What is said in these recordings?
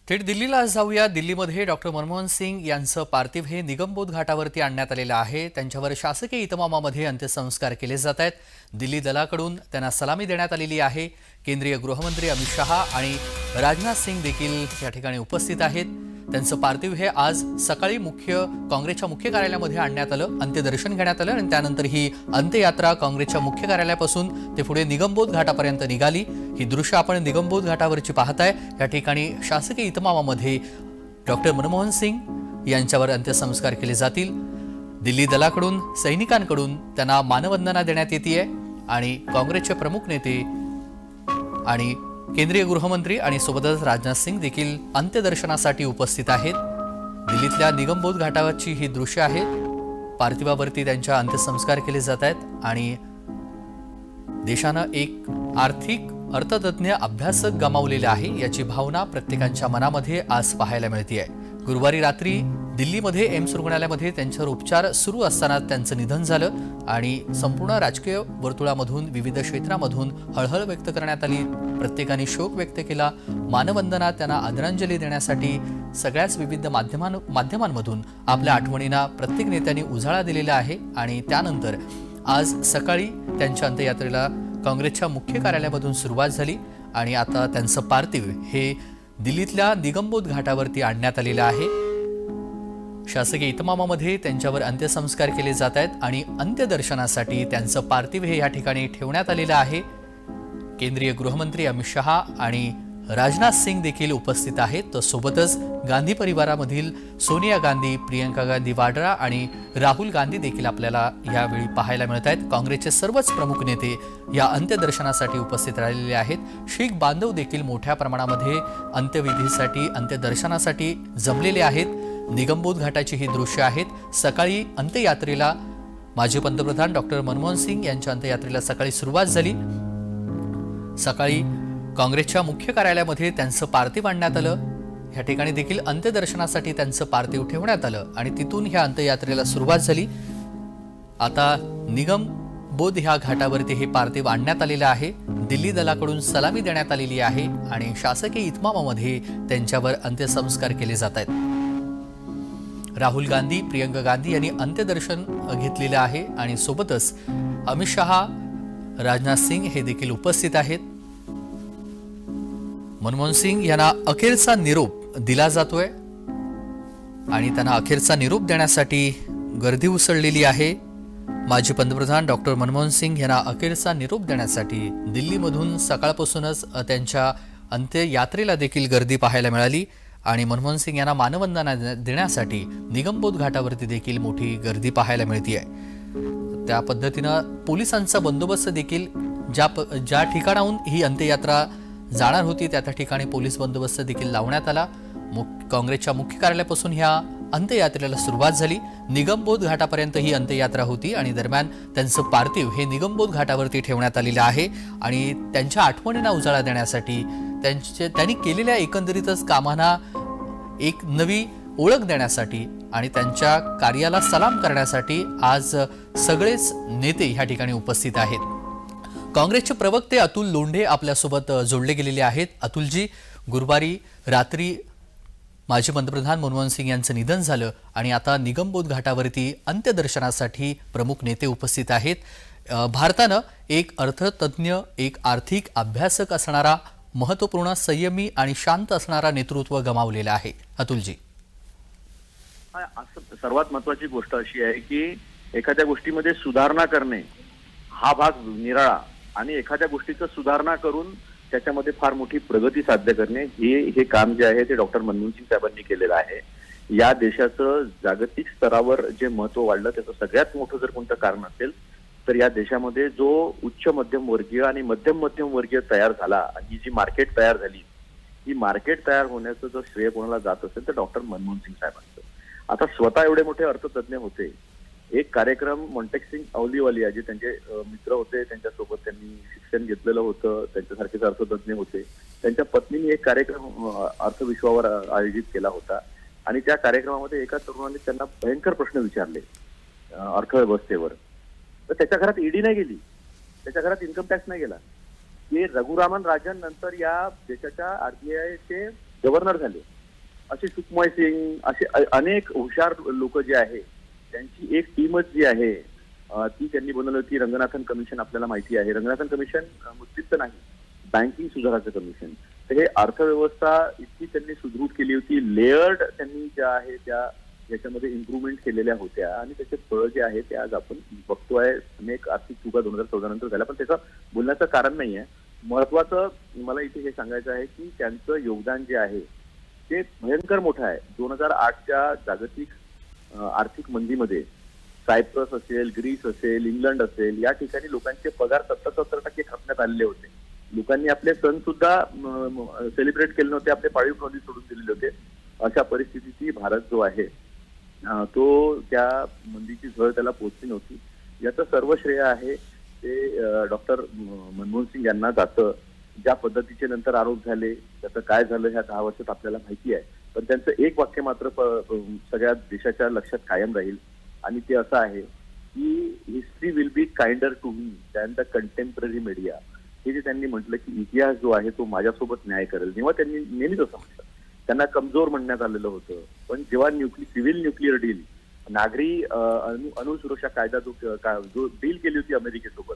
थेट दिल्लीला जाऊया। दिल्लीमध्ये डॉक्टर मनमोहन सिंग यांचं पार्थिव हे निगमबोध घाटावरती आणण्यात आलेलं आहे। त्यांच्यावर शासकीय इतमामामध्ये अंत्यसंस्कार केले जात आहेत। दिल्ली दलाकडून त्यांना सलामी देण्यात आलेली आहे। केंद्रीय गृहमंत्री अमित शहा आणि राजनाथ सिंग देखील या ठिकाणी उपस्थित आहेत। त्यांचं पार्थिव हे आज सकाळी काँग्रेसच्या मुख्य कार्यालयामध्ये आणण्यात आलं, अंत्यदर्शन घेण्यात आलं आणि त्यानंतर ही अंत्ययात्रा काँग्रेसच्या मुख्य कार्यालयापासून ते पुढे निगमबोध घाटापर्यंत निघाली। ही दृश्य आपण निगमबोध घाटावरची पाहताय। या ठिकाणी शासकीय इतमामामध्ये डॉक्टर मनमोहन सिंग यांच्यावर अंत्यसंस्कार केले जातील। दिल्ली दलाकडून सैनिकांकडून त्यांना मानवंदना देण्यात येते आणि काँग्रेसचे प्रमुख नेते आणि केंद्रीय गृहमंत्री आणि सोबतच राजनाथ सिंग देखील अंत्यदर्शनासाठी उपस्थित आहेत। दिल्लीतल्या निगमबोध घाटावरची ही दृश्य आहेत। पार्थिवावरती त्यांच्या अंत्यसंस्कार केले जात आहेत आणि देशानं एक आर्थिक अर्थतज्ञ अभ्यासक गमावलेला आहे याची भावना प्रत्येकाच्या मनामध्ये आज पाहायला मिळते आहे। गुरुवारी रात्री दिल्लीमध्ये एम्स रुग्णालयामध्ये त्यांच्यावर उपचार सुरू असताना त्यांचं निधन झालं आणि संपूर्ण राजकीय वर्तुळामधून विविध क्षेत्रामधून हळहळ व्यक्त करण्यात आली। प्रत्येकाने शोक व्यक्त केला। मानवंदना त्यांना आदरांजली देण्यासाठी सगळ्याच विविध माध्यमांमधून आपल्या आठवणींना प्रत्येक नेत्यांनी उजाळा दिलेला आहे आणि त्यानंतर आज सकाळी त्यांच्या अंत्ययात्रेला काँग्रेसच्या मुख्य कार्यालयामधून सुरुवात झाली आणि आता त्यांचं पार्थिव हे दिल्लीतल्या निगमबोध घाटावरती आणण्यात आलेलं आहे। शासकीय इतमामामध्ये त्यांच्यावर अंत्यसंस्कार केले जात आहेत आणि अंत्यदर्शनासाठी त्यांचं पार्थिव हे या ठिकाणी ठेवण्यात आलेलं आहे। केंद्रीय गृहमंत्री अमित शहा आणि राजनाथ सिंग देखील उपस्थित आहेत। तर सोबतच गांधी परिवारामधील सोनिया गांधी, प्रियंका गांधी वाड्रा आणि राहुल गांधी देखील आपल्याला यावेळी पाहायला मिळत आहेत। काँग्रेसचे सर्वच प्रमुख नेते या अंत्यदर्शनासाठी उपस्थित राहिलेले आहेत। शीख बांधव देखील मोठ्या प्रमाणामध्ये अंत्यविधीसाठी अंत्यदर्शनासाठी जमलेले आहेत। निगमबोध घाटाची ही दृश्य आहेत। सकाळी अंत्ययात्रेला माजी पंतप्रधान डॉक्टर मनमोहन सिंग यांच्या अंत्ययात्रेला सकाळी सुरुवात झाली। सकाळी काँग्रेसच्या मुख्य कार्यालयामध्ये त्यांचं पार्थिव आणण्यात आलं। या ठिकाणी देखील अंत्यदर्शनासाठी त्यांचं पार्थिव ठेवण्यात आलं आणि तिथून ह्या अंत्ययात्रेला सुरुवात झाली। आता निगमबोध ह्या घाटावरती हे पार्थिव आणण्यात आलेलं आहे। दिल्ली दलाकडून सलामी देण्यात आलेली आहे आणि शासकीय इतमामामध्ये त्यांच्यावर अंत्यसंस्कार केले जात आहेत। राहुल गांधी, प्रियंका गांधी यांनी अंत्यदर्शन घेतलेलं आहे आणि सोबतच अमित शहा, राजनाथ सिंग हे देखील उपस्थित आहेत। मनमोहन सिंग यांना अखेरचा निरोप दिला जातोय आणि त्यांना अखेरचा निरोप देण्यासाठी गर्दी उसळलेली आहे। माजी पंतप्रधान डॉक्टर मनमोहन सिंग यांना अखेरचा निरोप देण्यासाठी दिल्लीमधून सकाळपासूनच त्यांच्या अंत्ययात्रेला देखील गर्दी पाहायला मिळाली आणि मनमोहन सिंग यांना मानवंदना देण्यासाठी निगमबोध घाटावरती देखील मोठी गर्दी पाहायला मिळते आहे। त्या पद्धतीनं पोलिसांचा बंदोबस्त देखील ज्या ठिकाणाहून ही अंत्ययात्रा जाणार होती त्या ठिकाणी पोलीस बंदोबस्त देखील लावण्यात आला। काँग्रेसच्या मुख्य कार्यालयापासून ह्या अंत्ययात्रेला सुरुवात झाली। निगमबोध घाटापर्यंत ही अंत्ययात्रा होती आणि दरम्यान त्यांचं पार्थिव हे निगमबोध घाटावरती ठेवण्यात आलेलं आहे आणि त्यांच्या आठवणींना उजाळा देण्यासाठी त्यांनी केलेल्या एकंदरीतच कामांना एक नवी ओळख देण्यासाठी आणि त्यांच्या कार्याला सलाम करण्यासाठी आज सगळेच नेते ह्या ठिकाणी उपस्थित आहेत। काँग्रेसचे प्रवक्ते अतुल लोंढे आपल्यासोबत जोडले गेलेले आहेत। अतुलजी, गुरुवारी रात्री माजी पंतप्रधान मनमोहन सिंग यांचं निधन झालं आणि आता निगमबोध घाटावरती अंत्यदर्शनासाठी प्रमुख नेते उपस्थित आहेत। भारतानं एक अर्थतज्ञ, एक आर्थिक अभ्यासक असणारा, महत्त्वपूर्ण, संयमी आणि शांत असणारा नेतृत्व गमावलेला आहे। अतुलजी, सर्वात महत्त्वाची गोष्ट अशी आहे की एखाद्या गोष्टीमध्ये सुधारणा करणे हा भाग निराळा आणि एखाद्या गोष्टीचं सुधारणा करून त्याच्यामध्ये फार मोठी प्रगती साध्य करणे हे काम जे आहे ते डॉक्टर मनमोहन सिंग साहेबांनी केलेलं आहे। या देशाचं जागतिक स्तरावर जे महत्त्व वाढलं त्याचं सगळ्यात मोठं जर कोणतं कारण असेल तर या देशामध्ये जो उच्च मध्यम वर्गीय आणि मध्यम वर्गीय तयार झाला आणि ही जी मार्केट तयार झाली, ही मार्केट तयार होण्याचं जर श्रेय कोणाला जात असेल तर डॉक्टर मनमोहन सिंग साहेबांचं। आता स्वतः एवढे मोठे अर्थतज्ञ होते। एक कार्यक्रम मोंटेक्सिंग अवलीवालिया जे त्यांचे मित्र होते, त्यांच्यासोबत त्यांनी शिक्षण घेतलेलं होतं, त्यांच्यासारखेच अर्थतज्ञ होते, त्यांच्या पत्नीने एक कार्यक्रम अर्थविश्वावर आयोजित केला होता आणि त्या कार्यक्रमामध्ये एका तरुणाने त्यांना भयंकर प्रश्न विचारले अर्थव्यवस्थेवर। तर त्याच्या घरात ईडी नाही गेली, त्याच्या घरात इन्कम टॅक्स नाही गेला। हे रघुरामन राजन नंतर या देशाच्या आरबीआयचे गव्हर्नर झाले असे सुखमय सिंग असे अनेक हुशार लोक जे आहे त्यांची एक टीमच जी आहे ती त्यांनी बनवली होती. रंगनाथन कमिशन आपल्याला माहिती आहे. रंगनाथन कमिशन मुस्लिमचं नाही, बँकिंग सुधाराचं कमिशन. तर हे अर्थव्यवस्था इतकी त्यांनी सुदृढ केली होती. लेयर्ड त्यांनी ज्या आहे त्या याच्यामध्ये इम्प्रुव्हमेंट केलेल्या होत्या आणि त्याचे फळ जे आहे ते आज आपण बघतोय. अनेक आर्थिक चुका 2014 नंतर झाल्या, पण त्याचं बोलण्याचं कारण नाही आहे. महत्वाचं मला इथे हे सांगायचं आहे की त्यांचं योगदान जे आहे ते भयंकर मोठं आहे. 2008च्या जागतिक आर्थिक मंदीमध्ये सायप्रस असेल, ग्रीस असेल, इंग्लंड असेल, या ठिकाणी लोकांचे पगार 70% कापण्यात आलेले होते. लोकांनी आपले सण सुद्धा सेलिब्रेट केले नव्हते, आपले पाळीव प्राणी सोडून दिलेले होते. अशा परिस्थितीत भारत जो आहे तो त्या मंदीची झळ त्याला पोहोचली नव्हती. याचं सर्व श्रेय आहे ते डॉक्टर मनमोहन सिंग यांना जातं. ज्या पद्धतीचे नंतर आरोप झाले त्याचं काय झालं ह्या 10 वर्षात आपल्याला माहिती आहे. पण त्यांचं एक वाक्य मात्र सगळ्या देशाच्या लक्षात कायम राहील आणि ते असं आहे की history will be kinder to me than the contemporary media. हे जे त्यांनी म्हटलं की इतिहास जो आहे तो माझ्यासोबत न्याय करेल, तेव्हा त्यांनी नेहमीच असं म्हटलं. त्यांना कमजोर म्हणण्यात आलेलं होतं, पण जेव्हा सिव्हिल न्यूक्लिअर डील, नागरी अणुसुरक्षा कायदा जो डील केली होती अमेरिकेसोबत,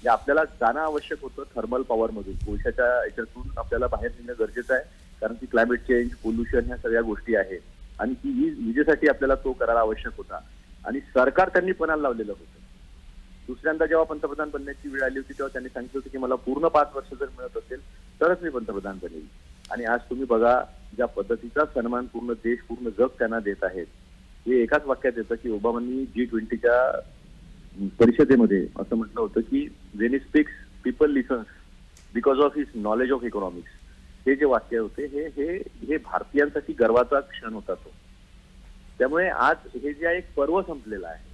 जे आपल्याला जाणं आवश्यक होतं थर्मल पॉवर मधून, कोळशाच्या याच्यातून आपल्याला बाहेर निघणं गरजेचं आहे. कारण की क्लायमेट चेंज, पोल्युशन ह्या सगळ्या गोष्टी आहेत आणि ती विजेसाठी आपल्याला तो करायला आवश्यक होता आणि सरकार त्यांनी पणाला लावलेलं होतं. दुसऱ्यांदा जेव्हा पंतप्रधान बनण्याची वेळ आली होती तेव्हा त्यांनी सांगितलं होतं की मला पूर्ण 5 वर्ष जर मिळत असेल तरच मी पंतप्रधान बनेल. आणि आज तुम्ही बघा ज्या पद्धतीचा सन्मान पूर्ण देश, पूर्ण जग त्यांना देत आहेत. हे एकाच वाक्यात येतं की ओबामांनी G20च्या परिषदेमध्ये असं म्हटलं होतं की when he speaks people lessons because of his knowledge of economics. हे जे वाक्य होते हे भारतीयांसाठी गर्वाचा क्षण होता तो. त्यामुळे आज हे जे एक पर्व संपलेलं आहे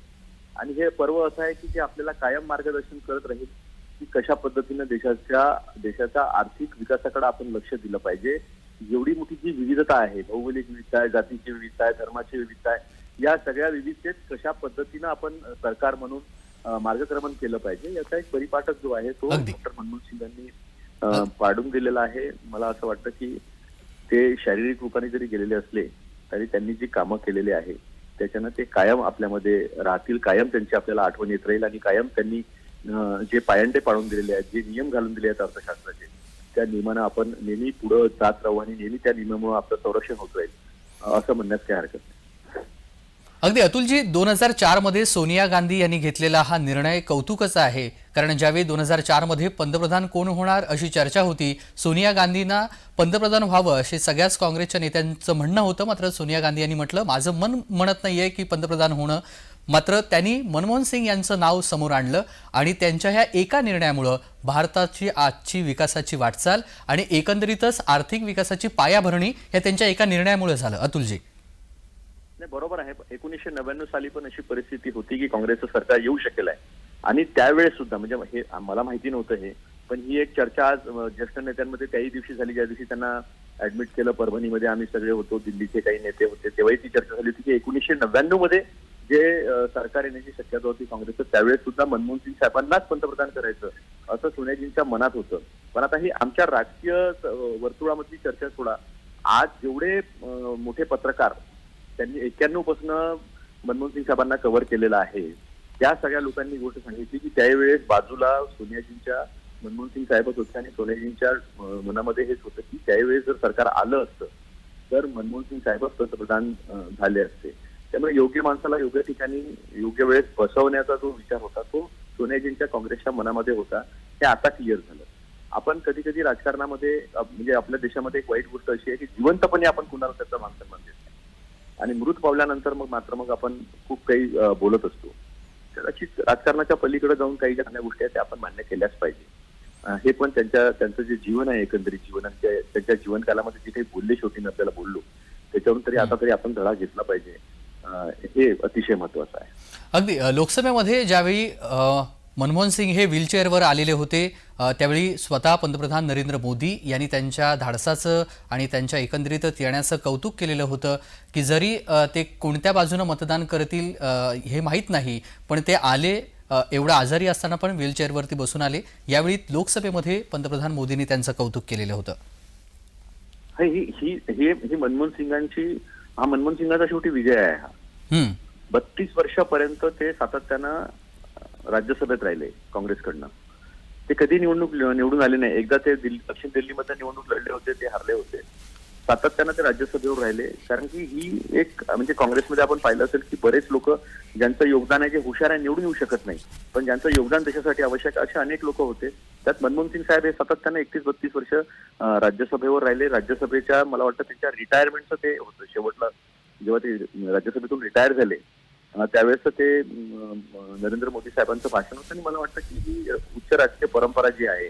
आणि हे पर्व असं आहे की जे आपल्याला कायम मार्गदर्शन करत राहील की कशा पद्धतीनं देशाच्या आर्थिक विकासाकडे आपण लक्ष दिलं पाहिजे. एवढी मोठी जी विविधता आहे, भौगोलिक विविधता आहे, जातीची विविधता आहे, धर्माची विविधता आहे, या सगळ्या विविधतेत कशा पद्धतीनं आपण सरकार म्हणून मार्गक्रमण केलं पाहिजे याचा एक परिपाठक जो आहे तो डॉक्टर मनमोहन सिंग यांनी पाडून दिलेला आहे. मला असं वाटतं की ते शारीरिक रूपाने जरी गेलेले असले तरी त्यांनी जी कामं केलेली आहे त्याच्यानं ते कायम आपल्यामध्ये राहतील, कायम त्यांची आपल्याला आठवण येत राहील आणि कायम त्यांनी जे पायंडे पाडून दिलेले आहेत, जे नियम घालून दिले आहेत अर्थशास्त्राचे, त्या नियमानं आपण नेहमी पुढे जात राहू आणि नेहमी त्या नियमामुळे आपलं संरक्षण होत राहील असं म्हणण्यात काही हरकत नाही. अगदी अतुलजी, 2004 मध्ये सोनिया गांधी यांनी घेतलेला हा निर्णय कौतुकाचा आहे. कारण ज्यावेळी 2004 मध्ये पंतप्रधान कोण होणार अशी चर्चा होती, सोनिया गांधींना पंतप्रधान व्हावं असे सगळ्याच काँग्रेसच्या नेत्यांचं म्हणणं होतं. मात्र सोनिया गांधी यांनी म्हटलं माझं मन म्हणत नाहीये की पंतप्रधान होणं. मात्र त्यांनी मनमोहन सिंग यांचं नाव समोर आणलं आणि त्यांच्या ह्या एका निर्णयामुळं भारताची आजची विकासाची वाटचाल आणि एकंदरीतच आर्थिक विकासाची पायाभरणी या त्यांच्या एका निर्णयामुळे झालं. अतुलजी, नाही बरोबर आहे. 1999 साली पण अशी परिस्थिती होती की काँग्रेसचं सरकार येऊ शकेल आहे आणि त्यावेळेस सुद्धा म्हणजे हे मला माहिती नव्हतं हे, पण ही एक चर्चा आज ज्येष्ठ नेत्यांमध्ये त्याही दिवशी झाली ज्या दिवशी त्यांना ऍडमिट केलं परभणीमध्ये. आम्ही सगळे होतो, दिल्लीचे काही नेते होते, तेव्हाही ती चर्चा झाली होती की 1999 मध्ये जे सरकार येण्याची शक्यता होती काँग्रेसचं त्यावेळेस सुद्धा मनमोहन सिंग साहेबांनाच पंतप्रधान करायचं असं सोनियाजींच्या मनात होतं. पण आता ही आमच्या राजकीय वर्तुळामधली चर्चा सोडा, आज जेवढे मोठे पत्रकार त्यांनी 91 पासून मनमोहन सिंग साहेबांना कव्हर केलेलं आहे त्या सगळ्या लोकांनी गोष्ट सांगितली की त्यावेळेस बाजूला सोनियाजींच्या मनमोहन सिंग साहेबच होते आणि सोनियाजींच्या मनामध्ये हेच होतं की त्यावेळेस जर सरकार आलं असतं तर मनमोहन सिंग साहेबच पंतप्रधान झाले असते. त्यामुळे योग्य माणसाला योग्य ठिकाणी योग्य वेळेस बसवण्याचा जो विचार होता तो सोनियाजींच्या काँग्रेसच्या मनामध्ये होता. हे आता क्लिअर झालं. आपण कधी कधी राजकारणामध्ये म्हणजे आपल्या देशामध्ये एक वाईट गोष्ट अशी आहे की जिवंतपणे आपण कुणाला त्याचा मानसन्मान देत नाही आणि मृत पावल्यानंतर मग आपण खूप काही बोलत असतो. कदाचित राजकारणाच्या पलीकडे जाऊन काही ज्या गोष्टी आहेत त्या आपण मान्य केल्याच पाहिजे. हे पण त्यांचं जे जीवन आहे एकंदरीत जीवन त्यांच्या जीवनकालामध्ये जे काही बोलले शेवटी आपल्याला बोललो त्याच्यावरून तरी आता तरी आपण धडा घेतला पाहिजे. हे अतिशय महत्वाचं आहे. अगदी लोकसभेमध्ये ज्यावेळी मनमोहन सिंग हे व्हीलचेअरवर आलेले होते त्यावेळी स्वतः पंतप्रधान नरेंद्र मोदी यांनी त्यांच्या धाडसाचं आणि त्यांच्या एकंदरीतच येण्याचं कौतुक केलेलं होतं की जरी ते कोणत्या बाजूने मतदान करतील हे माहीत नाही, पण ते आले, एवढा आजारी असताना पण व्हीलचेअरवरती बसून आले. यावेळी लोकसभेमध्ये पंतप्रधान मोदींनी त्यांचं कौतुक केलेलं होतं. ही ही ही ही मनमोहन सिंगांची हा मनमोहन सिंगाचा शेवटी विजय आहे. हा हम्म. 32 वर्षापर्यंत ते सातत्यानं राज्यसभेत राहिले काँग्रेसकडनं. ते कधी निवडून आले नाही. एकदा ते दक्षिण दिल्लीमध्ये निवडणूक लढले होते, ते हरले होते. सातत्यानं ते राज्यसभेवर राहिले, कारण की ही एक म्हणजे काँग्रेसमध्ये आपण पाहिलं असेल की बरेच लोक ज्यांचं योगदान आहे, जे हुशार आहे, निवडून येऊ शकत नाही, पण ज्यांचं योगदान देशासाठी आवश्यक असे अनेक लोक होते. त्यात मनमोहन सिंग साहेब हे सातत्यानं 31-32 वर्ष राज्यसभेवर राहिले. राज्यसभेच्या मला वाटतं त्यांच्या रिटायरमेंटचं ते होतं शेवटला, जेव्हा ते राज्यसभेतून रिटायर झाले त्यावेळेस ते नरेंद्र मोदी साहेबांचं भाषण होतं. आणि मला वाटतं की ही उच्च राजकीय परंपरा जी आहे,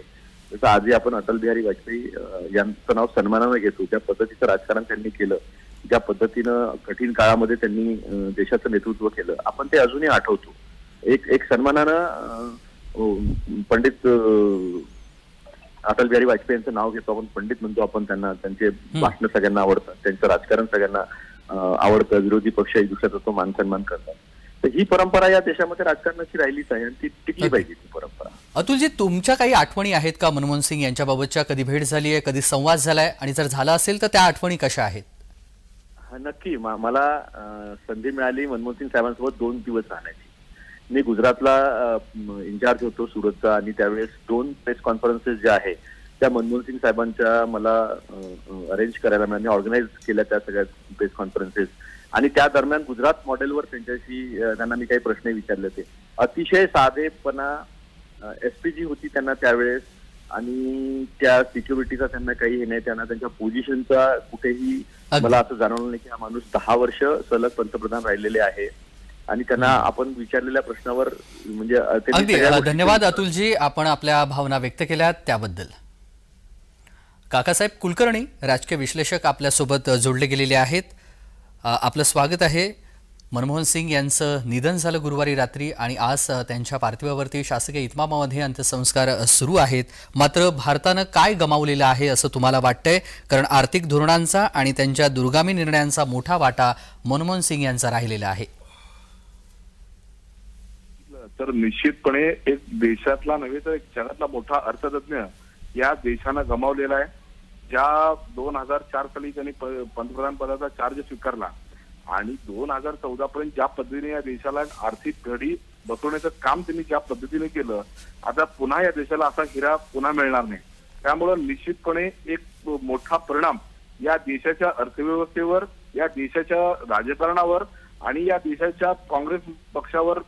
जसं आजही आपण अटल बिहारी वाजपेयी यांचं नाव सन्मानानं घेतो, त्या पद्धतीचं राजकारण त्यांनी केलं, ज्या पद्धतीनं कठीण काळामध्ये त्यांनी देशाचं नेतृत्व केलं, आपण ते अजूनही आठवतो. एक सन्मानानं पंडित अटल बिहारी वाजपेयी यांचं नाव घेतो आपण, पंडित म्हणतो आपण त्यांना. त्यांचे भाषणं सगळ्यांना आवडतात, त्यांचं राजकारण सगळ्यांना आवडतं. विरोधी पक्ष एक दुसऱ्याचा तो मान सन्मान करतात. तर ही परंपरा या देशामध्ये राजकारणाची राहिलीच आहे आणि ती टिकली पाहिजे ती परंपरा. अतुलजी, तुमच्या काही आठवणी आहेत का मनमोहन सिंग यांच्याबाबतच्या? कधी भेट झाली आहे, कधी संवाद झालाय, आणि जर झाला असेल तर त्या आठवणी कशा आहेत? नक्की. मला संधी मिळाली मनमोहन सिंग साहेबांसोबत 2 दिवस राहण्याची. मी गुजरातला इन्चार्ज होतो सुरतचा, आणि त्यावेळेस 2 प्रेस कॉन्फरन्सेस ज्या आहे त्या मनमोहन सिंग साहेबांच्या मला अरेंज करायला मिळाल्या, ऑर्गनाईज केल्या त्या सगळ्या प्रेस कॉन्फरन्सेस. आणि त्या दरम्यान गुजरात मॉडेलवर त्यांना मी काही प्रश्न विचारले होते. अतिशय साधेपणा, एसपीजी होती त्यांना त्यावेळेस, आणि त्या सिक्युरिटीचा त्यांना काही हे नाही. त्यांना त्यांच्या पोझिशनचा कुठेही मला असं जाणवलं नाही की हा माणूस 10 वर्ष सलग पंतप्रधान राहिलेले आहे. आणि त्यांना आपण विचारलेल्या प्रश्नावर म्हणजे अगदी धन्यवाद अतुलजी, आपण आपल्या भावना व्यक्त केल्यात त्याबद्दल. काकासाहेब कुलकर्णी, राजकीय विश्लेषक, आपल्यासोबत जोडले गेलेले आहेत. आपलं स्वागत आहे. मनमोहन सिंग यांचं निधन झालं गुरुवारी रात्री, आणि आज त्यांच्या पार्थिवावरती शासकीय इतमामामध्ये अंत्यसंस्कार सुरू आहेत. मात्र भारतानं काय गमावलेलं आहे असं तुम्हाला वाटतंय? कारण आर्थिक धोरणांचा आणि त्यांच्या दूरगामी निर्णयांचा मोठा वाटा मनमोहन सिंग यांचा राहिलेला आहे. तर निश्चितपणे एक देशातला नव्हे तर एक जगातला मोठा अर्थतज्ञ या देशानं गमावलेला आहे. ज्या 2004 साली त्यांनी पंतप्रधान पदाचा चार्ज स्वीकारला, आणि 2014 पर्यंत ज्या पद्धतीने या देशाला आर्थिक घडी बसवण्याचं काम त्यांनी ज्या पद्धतीने केलं, आता पुन्हा या देशाला असा हिरा पुन्हा मिळणार नाही. त्यामुळं निश्चितपणे एक मोठा परिणाम या देशाच्या अर्थव्यवस्थेवर, या देशाच्या राजकारणावर आणि या देशाच्या काँग्रेस पक्षावर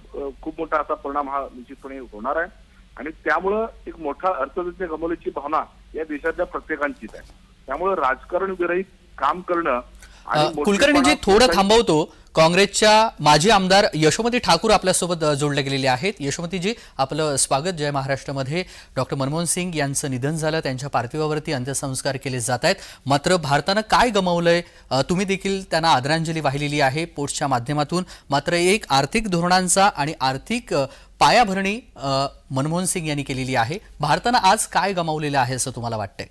खूप मोठा असा परिणाम हा निश्चितपणे होणार आहे. आणि त्यामुळं एक मोठा अर्थतज्ञ गमावल्याची भावना या देशातल्या प्रत्येकांचीच आहे. त्यामुळं राजकारण विरहित काम करणं. कुलकर्णीजी, थोडं थांबवतो. काँग्रेसच्या माजी आमदार यशोमती ठाकूर आपल्यासोबत जोडले गेलेले आहेत. यशोमतीजी, आपलं स्वागत. जय महाराष्ट्रामध्ये डॉक्टर मनमोहन सिंग यांचं निधन झालं, त्यांच्या पार्थिवावरती अंत्यसंस्कार केले जात आहेत. मात्र भारतानं काय गमावलंय? तुम्ही देखील त्यांना आदरांजली वाहिलेली आहे पोस्टच्या माध्यमातून. मात्र एक आर्थिक धोरणांचा आणि आर्थिक पायाभरणी मनमोहन सिंग यांनी केलेली आहे. भारतानं आज काय गमावलेलं आहे असं तुम्हाला वाटतंय?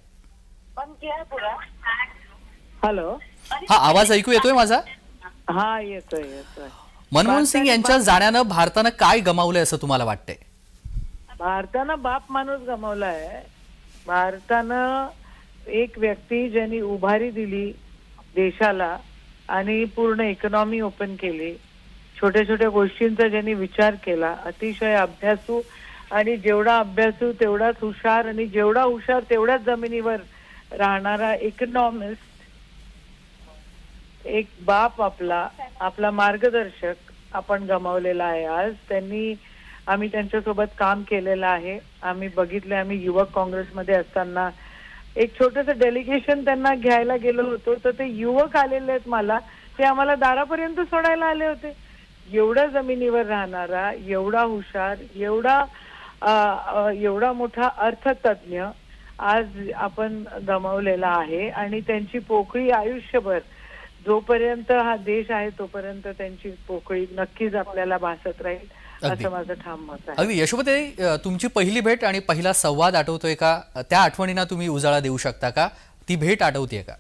हॅलो, हा आवाज ऐकू येतोय माझा? हा येतोय. मनमोहन सिंग यांच्या जाण्यानं भारतानं काय गमावलंय असं तुम्हाला वाटतंय? भारतानं बाप माणूस गमावलाय. भारतानं एक व्यक्ती ज्यांनी उभारी दिली देशाला आणि पूर्ण इकॉनॉमी ओपन केली, छोट्या छोट्या गोष्टींचा ज्यांनी विचार केला, अतिशय अभ्यासू, आणि जेवढा अभ्यासू तेवढाच हुशार, आणि जेवढा हुशार तेवढ्याच जमिनीवर राहणारा इकॉनॉमिस्ट, एक बाप, आपला मार्गदर्शक आपण गमावलेला आहे आज. आम्ही त्यांच्यासोबत काम केलेलं आहे. आम्ही बघितले, आम्ही युवक काँग्रेसमध्ये असताना एक छोटंसं डेलिगेशन त्यांना घ्यायला गेलो होतो, तर ते युवक आलेले आहेत मला, ते आम्हाला दारापर्यंत सोडायला आले होते. एवढ्या जमिनीवर राहणारा, एवढा हुशार, एवढा मोठा अर्थतज्ञ आज आपण गमावलेला आहे. आणि त्यांची पोकळी आयुष्यभर, जोपर्यंत हा देश आहे तोपर्यंत त्यांची पोकळी नक्कीच आपल्याला भासत राहील, असं माझं ठाम मत आहे. अगदी. यशोमती, तुमची पहिली भेट आणि पहिला संवाद आठवतोय का? त्या आठवणींना तुम्ही उजाळा देऊ शकता का? ती भेट आठवतेय का?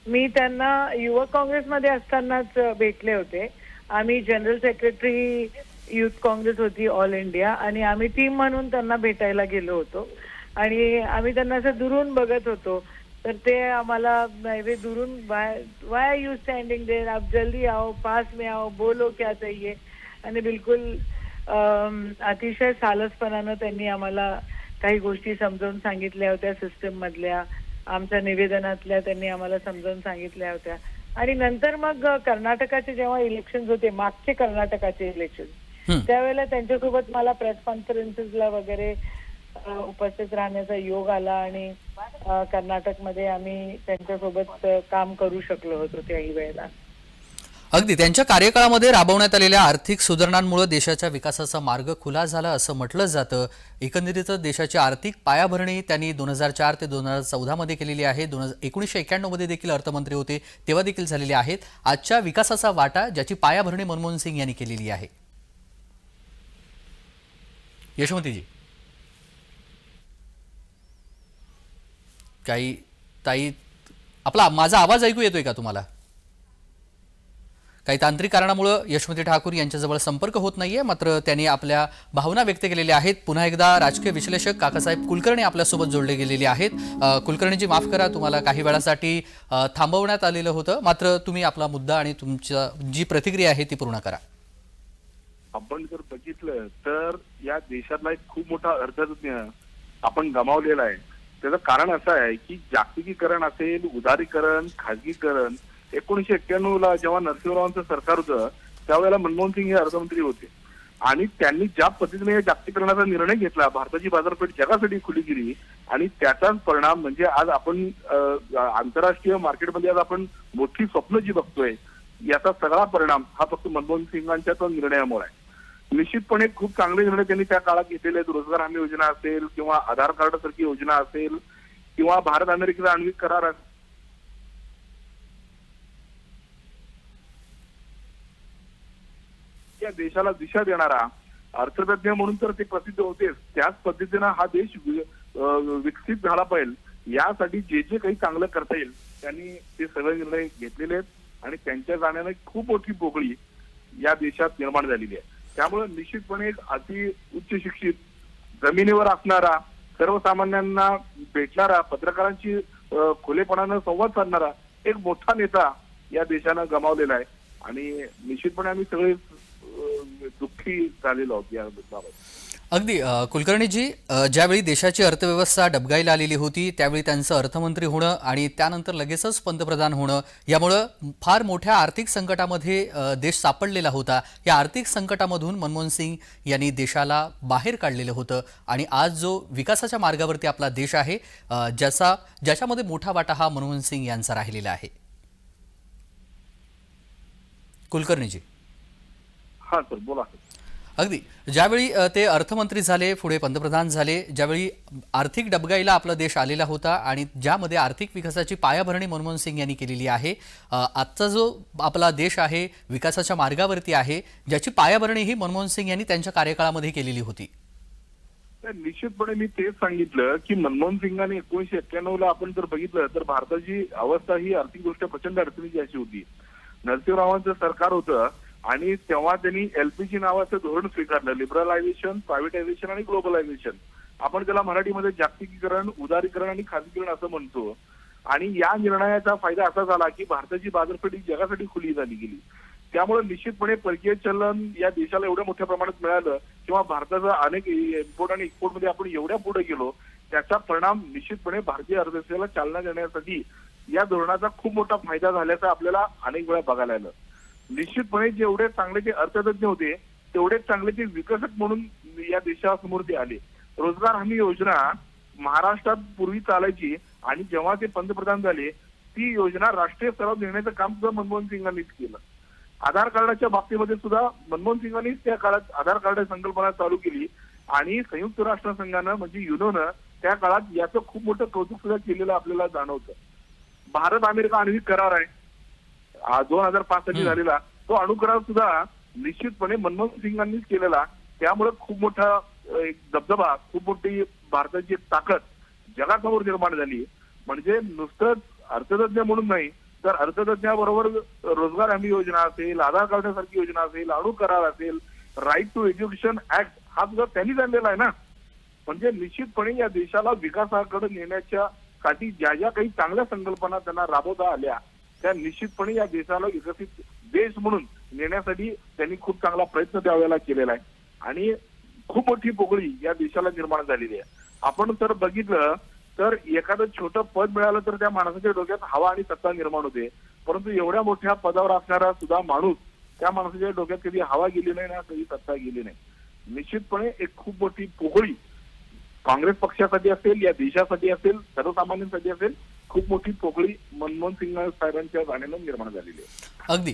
मी त्यांना युवक काँग्रेसमध्ये असतानाच भेटले होते. आम्ही जनरल सेक्रेटरी युथ काँग्रेस होती ऑल इंडिया, आणि आम्ही टीम म्हणून त्यांना भेटायला गेलो होतो. आणि आम्ही त्यांना असं दुरून बघत होतो तर ते आम्हाला हायवे दुरून why are you standing there, आप जल्दी आओ, पास में आओ, बोलो क्या चाहिए. आणि बिलकुल अतिशय सालसपणानं त्यांनी आम्हाला काही गोष्टी समजावून सांगितल्या होत्या, सिस्टम मधल्या आमच्या निवेदनातल्या त्यांनी आम्हाला समजावून सांगितल्या होत्या. आणि नंतर मग कर्नाटकाचे जेव्हा इलेक्शन होते, मागचे कर्नाटकाचे इलेक्शन, त्यावेळेला त्यांच्यासोबत मला प्रेस कॉन्फरन्सेसला वगैरे उपस्थित राहण्याचा योग आला आणि कर्नाटकमध्ये आम्ही त्यांच्यासोबत काम करू शकलो होतो त्याही वेळेला. अगदी त्यांच्या कार्यकाळामध्ये राबवण्यात आलेल्या आर्थिक सुधारणांमुळे देशाच्या विकासाचा मार्ग खुला झाला असं म्हटलं जातं. एकंदरीतच देशाची आर्थिक पायाभरणी त्यांनी 2004 ते 2014 मध्ये केलेली आहे. 1991 मध्ये देखील अर्थमंत्री होते तेव्हा देखील झालेले आहेत. आजच्या विकासाचा वाटा ज्याची पायाभरणी मनमोहन सिंग यांनी केलेली आहे. यशवंतीजी, काही ताई, माझा आवाज ऐकू येतोय का तुम्हाला? काही तांत्रिक कारणामुळे यशवंती ठाकूर यांच्याजवळ संपर्क होत नाहीये, मात्र त्यांनी आपल्या भावना व्यक्त केलेल्या आहेत. पुन्हा एकदा राजकीय विश्लेषक काकासाहेब कुलकर्णी आपल्यासोबत जोडले गेलेले आहेत. कुलकर्णीजी, माफ करा, तुम्हाला काही वेळासाठी थांबवण्यात आलेलं होतं, मात्र तुम्ही आपला मुद्दा आणि तुमच्या जी प्रतिक्रिया आहे ती पूर्ण करा. आपण जर बघितलं तर या देशातला एक खूप मोठा अर्थतज्ञ आपण गमावलेला आहे. त्याचं कारण असं आहे की जागतिकीकरण असेल, उदारीकरण, खाजगीकरण, 1991 जेव्हा नरसिंहरावांचं सरकार होतं त्यावेळेला मनमोहन सिंग हे अर्थमंत्री होते आणि त्यांनी ज्या पद्धतीने या जागतिकीकरणाचा निर्णय घेतला, भारताची बाजारपेठ जगासाठी खुली केली आणि त्याचाच परिणाम म्हणजे आज आपण आंतरराष्ट्रीय मार्केटमध्ये आज आपण मोठी स्वप्न जी बघतोय, याचा सगळा परिणाम हा फक्त मनमोहन सिंगांच्या निर्णयामुळे आहे. निश्चितपणे खूप चांगले निर्णय त्यांनी त्या काळात घेतलेले आहेत. रोजगार हमी योजना असेल किंवा आधार कार्ड सारखी योजना असेल किंवा भारत अमेरिकेचा आण्विक करार असेल, या देशाला दिशा देणारा अर्थतज्ञ म्हणून तर ते प्रसिद्ध होतेच. त्याच पद्धतीनं हा देश विकसित झाला पाहिजे यासाठी जे जे काही चांगलं करता येईल त्यांनी ते सगळे निर्णय घेतलेले आहेत आणि त्यांच्या जाण्याने खूप मोठी पोकळी या देशात निर्माण झालेली आहे. त्यामुळे निश्चितपणे एक अति उच्च शिक्षित, जमिनीवर असणारा, सर्वसामान्यांना भेटणारा, पत्रकारांची खुलेपणानं संवाद साधणारा एक मोठा नेता या देशानं गमावलेला आहे आणि निश्चितपणे आम्ही सगळे दुःखी झालेलो आहोत या बाबत. अगदी कुलकर्णीजी, ज्यावेळी देशाची अर्थव्यवस्था डबघाईला आलेली होती त्यावेळी त्यांचं अर्थमंत्री होणं आणि त्यानंतर लगेचच पंतप्रधान होणं यामुळं फार मोठ्या आर्थिक संकटामध्ये देश सापडलेला होता. या आर्थिक संकटामधून मनमोहन सिंग यांनी देशाला बाहेर काढलेलं होतं आणि आज जो विकासाच्या मार्गावरती आपला देश आहे ज्याच्यामध्ये मोठा वाटा हा मनमोहन सिंग यांचा राहिलेला आहे. कुलकर्णीजी. हा सर, बोला. अगदी ज्यावेळी ते अर्थमंत्री झाले, पुढे पंतप्रधान झाले, ज्यावेळी आर्थिक डबघाईला आपला देश आलेला होता आणि ज्यामध्ये आर्थिक विकासाची पायाभरणी मनमोहन सिंग यांनी केलेली आहे, आजचा जो आपला देश आहे विकासाच्या मार्गावरती आहे, ज्याची पायाभरणी ही मनमोहन सिंग यांनी त्यांच्या कार्यकाळामध्ये केलेली होती. निश्चितपणे मी तेच सांगितलं की मनमोहन सिंगांनी 1991 आपण जर बघितलं तर भारताची अवस्था ही आर्थिकदृष्ट्या प्रचंड अडचणीची अशी होती. नरसिंहरावांचं सरकार होतं आणि तेव्हा त्यांनी एलपीजी नावाचं धोरण स्वीकारलं, लिबरलायझेशन, प्रायव्हेटायझेशन आणि ग्लोबलायझेशन. आपण त्याला मराठीमध्ये जागतिकीकरण, उदारीकरण आणि खाजगीकरण असं म्हणतो. आणि या निर्णयाचा फायदा असा झाला की भारताची बाजारपेठ जगासाठी खुली झाली गेली. त्यामुळे निश्चितपणे परकीय चलन या देशाला एवढ्या मोठ्या प्रमाणात मिळालं किंवा भारताचा अनेक इम्पोर्ट आणि एक्सपोर्ट मध्ये आपण एवढ्या पुढे गेलो, त्याचा परिणाम निश्चितपणे भारतीय अर्थव्यवस्थेला चालना देण्यासाठी या धोरणाचा खूप मोठा फायदा झाल्याचा आपल्याला अनेक वेळा बघायला आलं. निश्चितपणे जेवढे चांगले ते अर्थतज्ञ होते तेवढेच चांगले ते विकसक म्हणून या देशासमोर ते आले. रोजगार हमी योजना महाराष्ट्रात पूर्वी चालायची आणि जेव्हा ते पंतप्रधान झाले ती योजना राष्ट्रीय स्तरावर नेण्याचं काम सुद्धा मनमोहन सिंगांनीच केलं. आधार कार्डाच्या बाबतीमध्ये सुद्धा मनमोहन सिंगांनीच त्या काळात आधार कार्ड संकल्पना चालू केली आणि संयुक्त राष्ट्र संघानं म्हणजे युनोनं त्या काळात याचं खूप मोठं कौतुक सुद्धा केलेलं आपल्याला जाणवतं. भारत अमेरिका आण्विक करार आहे 2005 साली झालेला, तो अणुकरार सुद्धा निश्चितपणे मनमोहन सिंगांनीच केलेला. त्यामुळे खूप मोठा एक दबदबा, खूप मोठी भारताची एक ताकद जगासमोर निर्माण झाली. म्हणजे नुसतंच अर्थतज्ञ म्हणून नाही तर अर्थतज्ञाबरोबर रोजगार हमी योजना असेल, आधार कार्डासारखी योजना असेल, अणु करार असेल, राईट टू एज्युकेशन ऍक्ट हा सुद्धा त्यांनीच आणलेला आहे ना. म्हणजे निश्चितपणे या देशाला विकासाकडे नेण्याच्या साठी ज्या ज्या काही चांगल्या संकल्पना त्यांना राबवता आल्या त्या निश्चितपणे या देशाला विकसित देश म्हणून नेण्यासाठी त्यांनी खूप चांगला प्रयत्न त्यावेळेला केलेला आहे आणि खूप मोठी पोकळी या देशाला निर्माण झालेली आहे. आपण तर बघितलं तर एखादं छोटं पद मिळालं तर त्या माणसाच्या डोक्यात हवा आणि सत्ता निर्माण होते, परंतु एवढ्या मोठ्या पदावर असणारा सुद्धा माणूस त्या माणसाच्या डोक्यात कधी हवा गेली नाही ना कधी सत्ता गेली नाही. निश्चितपणे एक खूप मोठी पोकळी काँग्रेस पक्षासाठी असेल या देशासाठी असेल सर्वसामान्यांसाठी असेल खूप मोठी पोकळी मनमोहन सिंग साहेबांच्या जाण्यानं निर्माण झालेली आहे. अगदी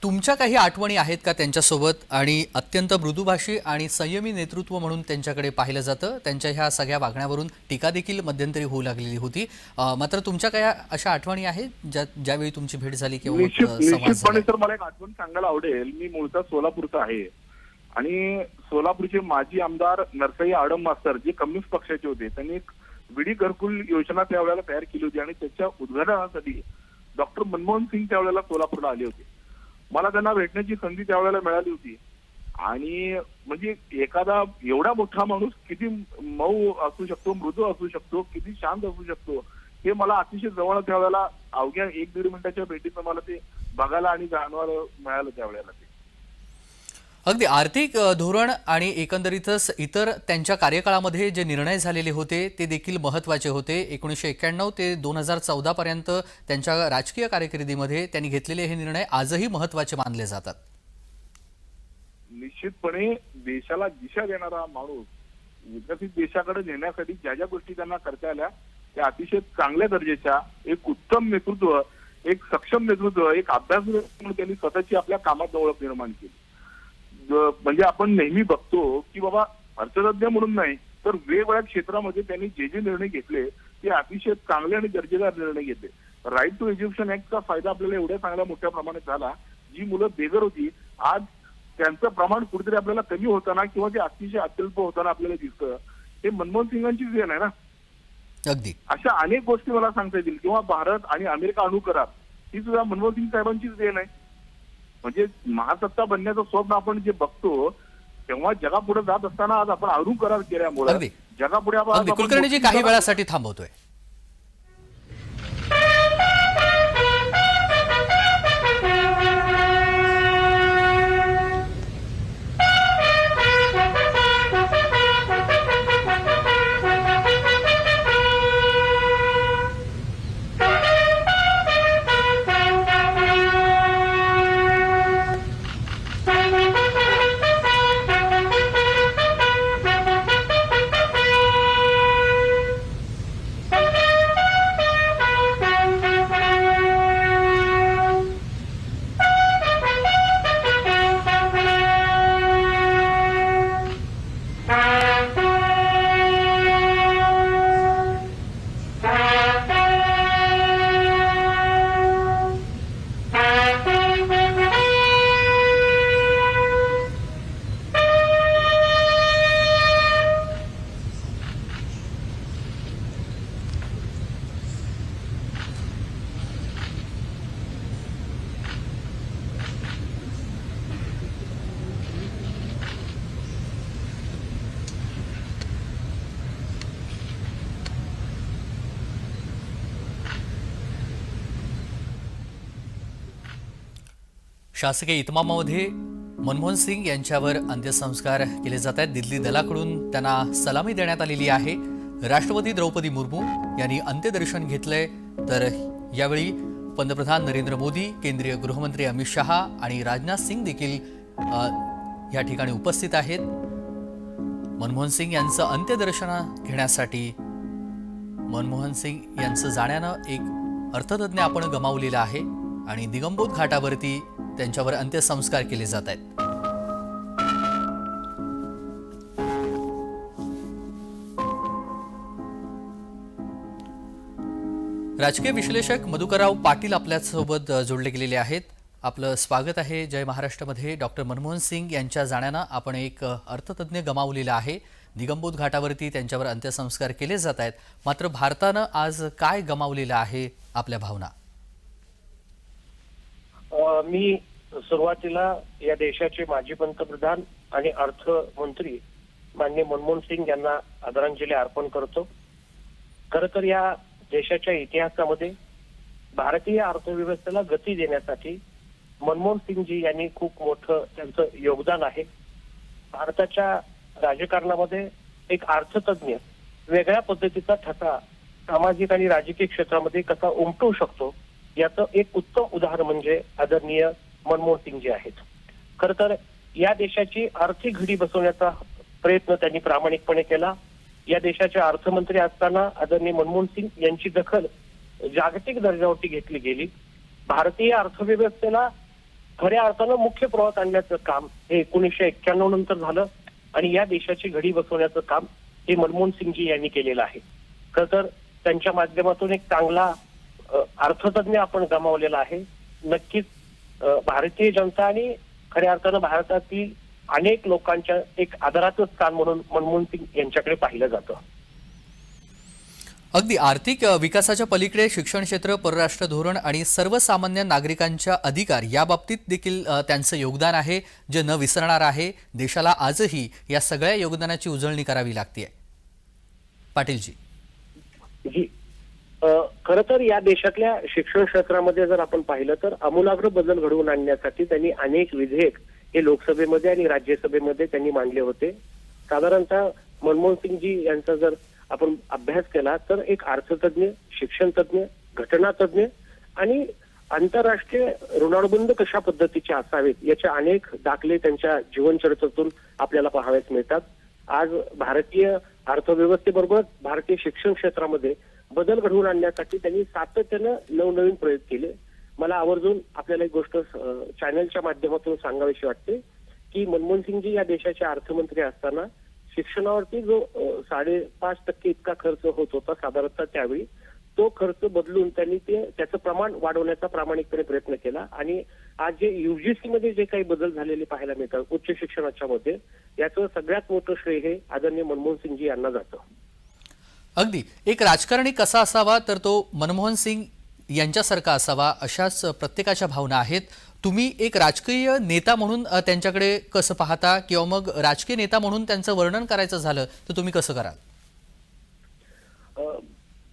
तुमच्या काही आठवणी आहेत का त्यांच्यासोबत? आणि अत्यंत मृदुभाषी आणि संयमी नेतृत्व म्हणून त्यांच्याकडे पाहिलं जातं. त्यांच्या ह्या सगळ्या वागण्यावरून टीका देखील मध्यंतरी होऊ लागलेली होती. मात्र तुमच्या काही अशा आठवणी आहेत ज्यावेळी तुमची भेट झाली किंवा संवाद निश्चितपणे झाला? तर मला एक आठवण सांगायला आवडेल. मी मूळचा सोलापूरचा आहे आणि सोलापूरचे माजी आमदार नरसई आडम मास्तर जे कम्युनिस्ट पक्षाचे होते त्यांनी एक विडी घरकुल योजना त्यावेळेला तयार केली होती आणि त्याच्या उद्घाटनासाठी डॉक्टर मनमोहन सिंग त्यावेळेला सोलापूरला आले होते. मला त्यांना भेटण्याची संधी त्यावेळेला मिळाली होती आणि म्हणजे एखादा एवढा मोठा माणूस किती मऊ असू शकतो, मृदू असू शकतो, किती शांत असू शकतो हे मला अतिशय जवळ त्यावेळेला अवघ्या 1-1.5 मिनिटाच्या भेटीत मला ते बघायला आणि जाणवायला मिळालं त्यावेळेला. ते अगदी आर्थिक धोरण आणि एकंदरीतच इतर त्यांच्या कार्यकाळामध्ये जे निर्णय झालेले होते ते देखील महत्त्वाचे होते. 1991 ते 2014 पर्यंत त्यांच्या राजकीय कारकिर्दीमध्ये त्यांनी घेतलेले हे निर्णय आजही महत्त्वाचे मानले जातात. निश्चितपणे देशाला दिशा देणारा माणूस विकसित देशाकडे नेण्यासाठी ज्या ज्या गोष्टी त्यांना करता आल्या त्या अतिशय चांगल्या दर्जाच्या एक उत्तम नेतृत्व, एक सक्षम नेतृत्व, एक अभ्यास म्हणून त्यांनी स्वतःची आपल्या कामात ओळख निर्माण केली. म्हणजे आपण नेहमी बघतो की बाबा अर्थतज्ञ म्हणून नाही तर वेगवेगळ्या क्षेत्रामध्ये त्यांनी जे जे निर्णय घेतले ते अतिशय चांगले आणि दर्जेदार निर्णय घेतले. राईट टू एज्युकेशन ऍक्टचा फायदा आपल्याला एवढ्या चांगल्या मोठ्या प्रमाणात झाला. जी मुलं बेघर होती आज त्यांचं प्रमाण कुठेतरी आपल्याला कमी होताना किंवा ते अतिशय अत्यल्प होताना आपल्याला दिसतं. हे मनमोहन सिंगांचीच देण आहे ना. अगदी अशा अनेक गोष्टी मला सांगता येतील किंवा भारत आणि अमेरिका अणु करार ही सुद्धा मनमोहन सिंग साहेबांचीच देण आहे. म्हणजे महासत्ता बनण्याचं स्वप्न आपण जे बघतो तेव्हा जगापुढे जात असताना आज आपण अणु करार केल्यामुळे अगदी. जगापुढे अगदी कुलकर्णीजी काही वेळासाठी थांबवतोय. शासकीय इतमामामध्ये मनमोहन सिंग यांच्यावर अंत्यसंस्कार केले जात आहेत. दिल्ली दलाकडून त्यांना सलामी देण्यात आलेली आहे. राष्ट्रपती द्रौपदी मुर्मू यांनी अंत्यदर्शन घेतलंय. तर यावेळी पंतप्रधान नरेंद्र मोदी, केंद्रीय गृहमंत्री अमित शहा आणि राजनाथ सिंग देखील या ठिकाणी उपस्थित आहेत. मनमोहन सिंग यांचं अंत्यदर्शन घेण्यासाठी मनमोहन सिंग यांचं जाण्यानं एक अर्थतज्ञ आपण गमावलेला आहे आणि निगमबोध घाटावरती त्यांच्यावर अंत्यसंस्कार केले जात आहेत. राजकीय विश्लेषक मधुकरराव पाटील आपल्यासोबत जोडले गेलेले आहेत. आपलं स्वागत आहे. जय महाराष्ट्रमध्ये डॉक्टर मनमोहन सिंग यांच्या जाण्यानं आपण एक अर्थतज्ञ गमावलेला आहे. निगमबोध घाटावरती त्यांच्यावर अंत्यसंस्कार केले जात आहेत. मात्र भारतानं आज काय गमावलेलं आहे? आपल्या भावना. मी सुरुवातीला या देशाचे माजी पंतप्रधान आणि अर्थमंत्री माननीय मनमोहन सिंग यांना आदरांजली अर्पण करतो. खरं तर या देशाच्या इतिहासामध्ये भारतीय अर्थव्यवस्थेला गती देण्यासाठी मनमोहन सिंगजी यांनी खूप मोठं त्यांचं योगदान आहे. भारताच्या राजकारणामध्ये एक अर्थतज्ञ वेगळ्या पद्धतीचा ठसा सामाजिक आणि राजकीय क्षेत्रामध्ये कसा उमटवू शकतो याचं एक उत्तम उदाहरण म्हणजे आदरणीय मनमोहन सिंगजी आहेत. खर तर या देशाची आर्थिक घडी बसवण्याचा प्रयत्न त्यांनी प्रामाणिकपणे केला. या देशाचे अर्थमंत्री असताना आदरणीय मनमोहन सिंग यांची दखल जागतिक दर्जावरती घेतली गेली. भारतीय अर्थव्यवस्थेला खऱ्या अर्थानं मुख्य प्रवाहात आणण्याचं काम हे 1991 नंतर झालं आणि या देशाची घडी बसवण्याचं काम हे मनमोहन सिंगजी यांनी केलेलं आहे. खर तर त्यांच्या माध्यमातून एक चांगला अर्थतज्ञ आपण गमावलेला आहे. नक्कीच भारतीय जनता आणि खऱ्या अर्थानं भारतातील अनेक लोकांच्या एक आदराचं स्थान म्हणून मनमोहन सिंग यांच्याकडे पाहिलं जातं. अगदी आर्थिक विकासाच्या पलीकडे शिक्षण क्षेत्र, परराष्ट्र धोरण आणि सर्वसामान्य नागरिकांच्या अधिकार या बाबतीत देखील त्यांचं योगदान आहे, जे न विसरणार आहे. देशाला आजही या सगळ्या योगदानाची उजळणी करावी लागते. पाटीलजी जी खरं तर या देशातल्या शिक्षण क्षेत्रामध्ये जर आपण पाहिलं तर आमूलाग्र बदल घडवून आणण्यासाठी त्यांनी अनेक विधेयक हे लोकसभेमध्ये आणि राज्यसभेमध्ये त्यांनी मांडले होते. साधारणतः मनमोहन सिंगजी यांचा जर आपण अभ्यास केला तर एक अर्थतज्ञ, शिक्षण तज्ञ, घटनातज्ञ आणि आंतरराष्ट्रीय ऋणानुबंध कशा पद्धतीचे असावेत याचे अनेक दाखले त्यांच्या जीवनचरित्रातून आपल्याला पाहावयास मिळतात. आज भारतीय अर्थव्यवस्थेबरोबर भारतीय शिक्षण क्षेत्रामध्ये बदल घडवून आणण्यासाठी त्यांनी सातत्यानं नवनवीन प्रयोग केले. मला आवर्जून आपल्याला एक गोष्ट चॅनलच्या माध्यमातून सांगावीशी वाटते की मनमोहन सिंगजी या देशाचे अर्थमंत्री असताना शिक्षणावरती जो 5.5% इतका खर्च होत होता साधारणतः त्यावेळी, तो खर्च बदलून त्यांनी त्याचं प्रमाण वाढवण्याचा प्रामाणिकपणे प्रयत्न केला आणि आज जे युजीसी मध्ये जे काही बदल झालेले पाहायला मिळतात उच्च शिक्षणाच्या मध्ये, याचं सगळ्यात मोठं श्रेय हे आदरणीय मनमोहन सिंगजी यांना जातं. अगदी एक राजकारणी कसा असावा तर तो मनमोहन सिंग यांच्यासारखा असावा, अशाच प्रत्येकाच्या भावना आहेत. तुम्ही एक राजकीय नेता म्हणून त्यांच्याकडे कसं पाहता, किंवा मग राजकीय नेता म्हणून त्यांचं वर्णन करायचं झालं तर तुम्ही कसं कराल?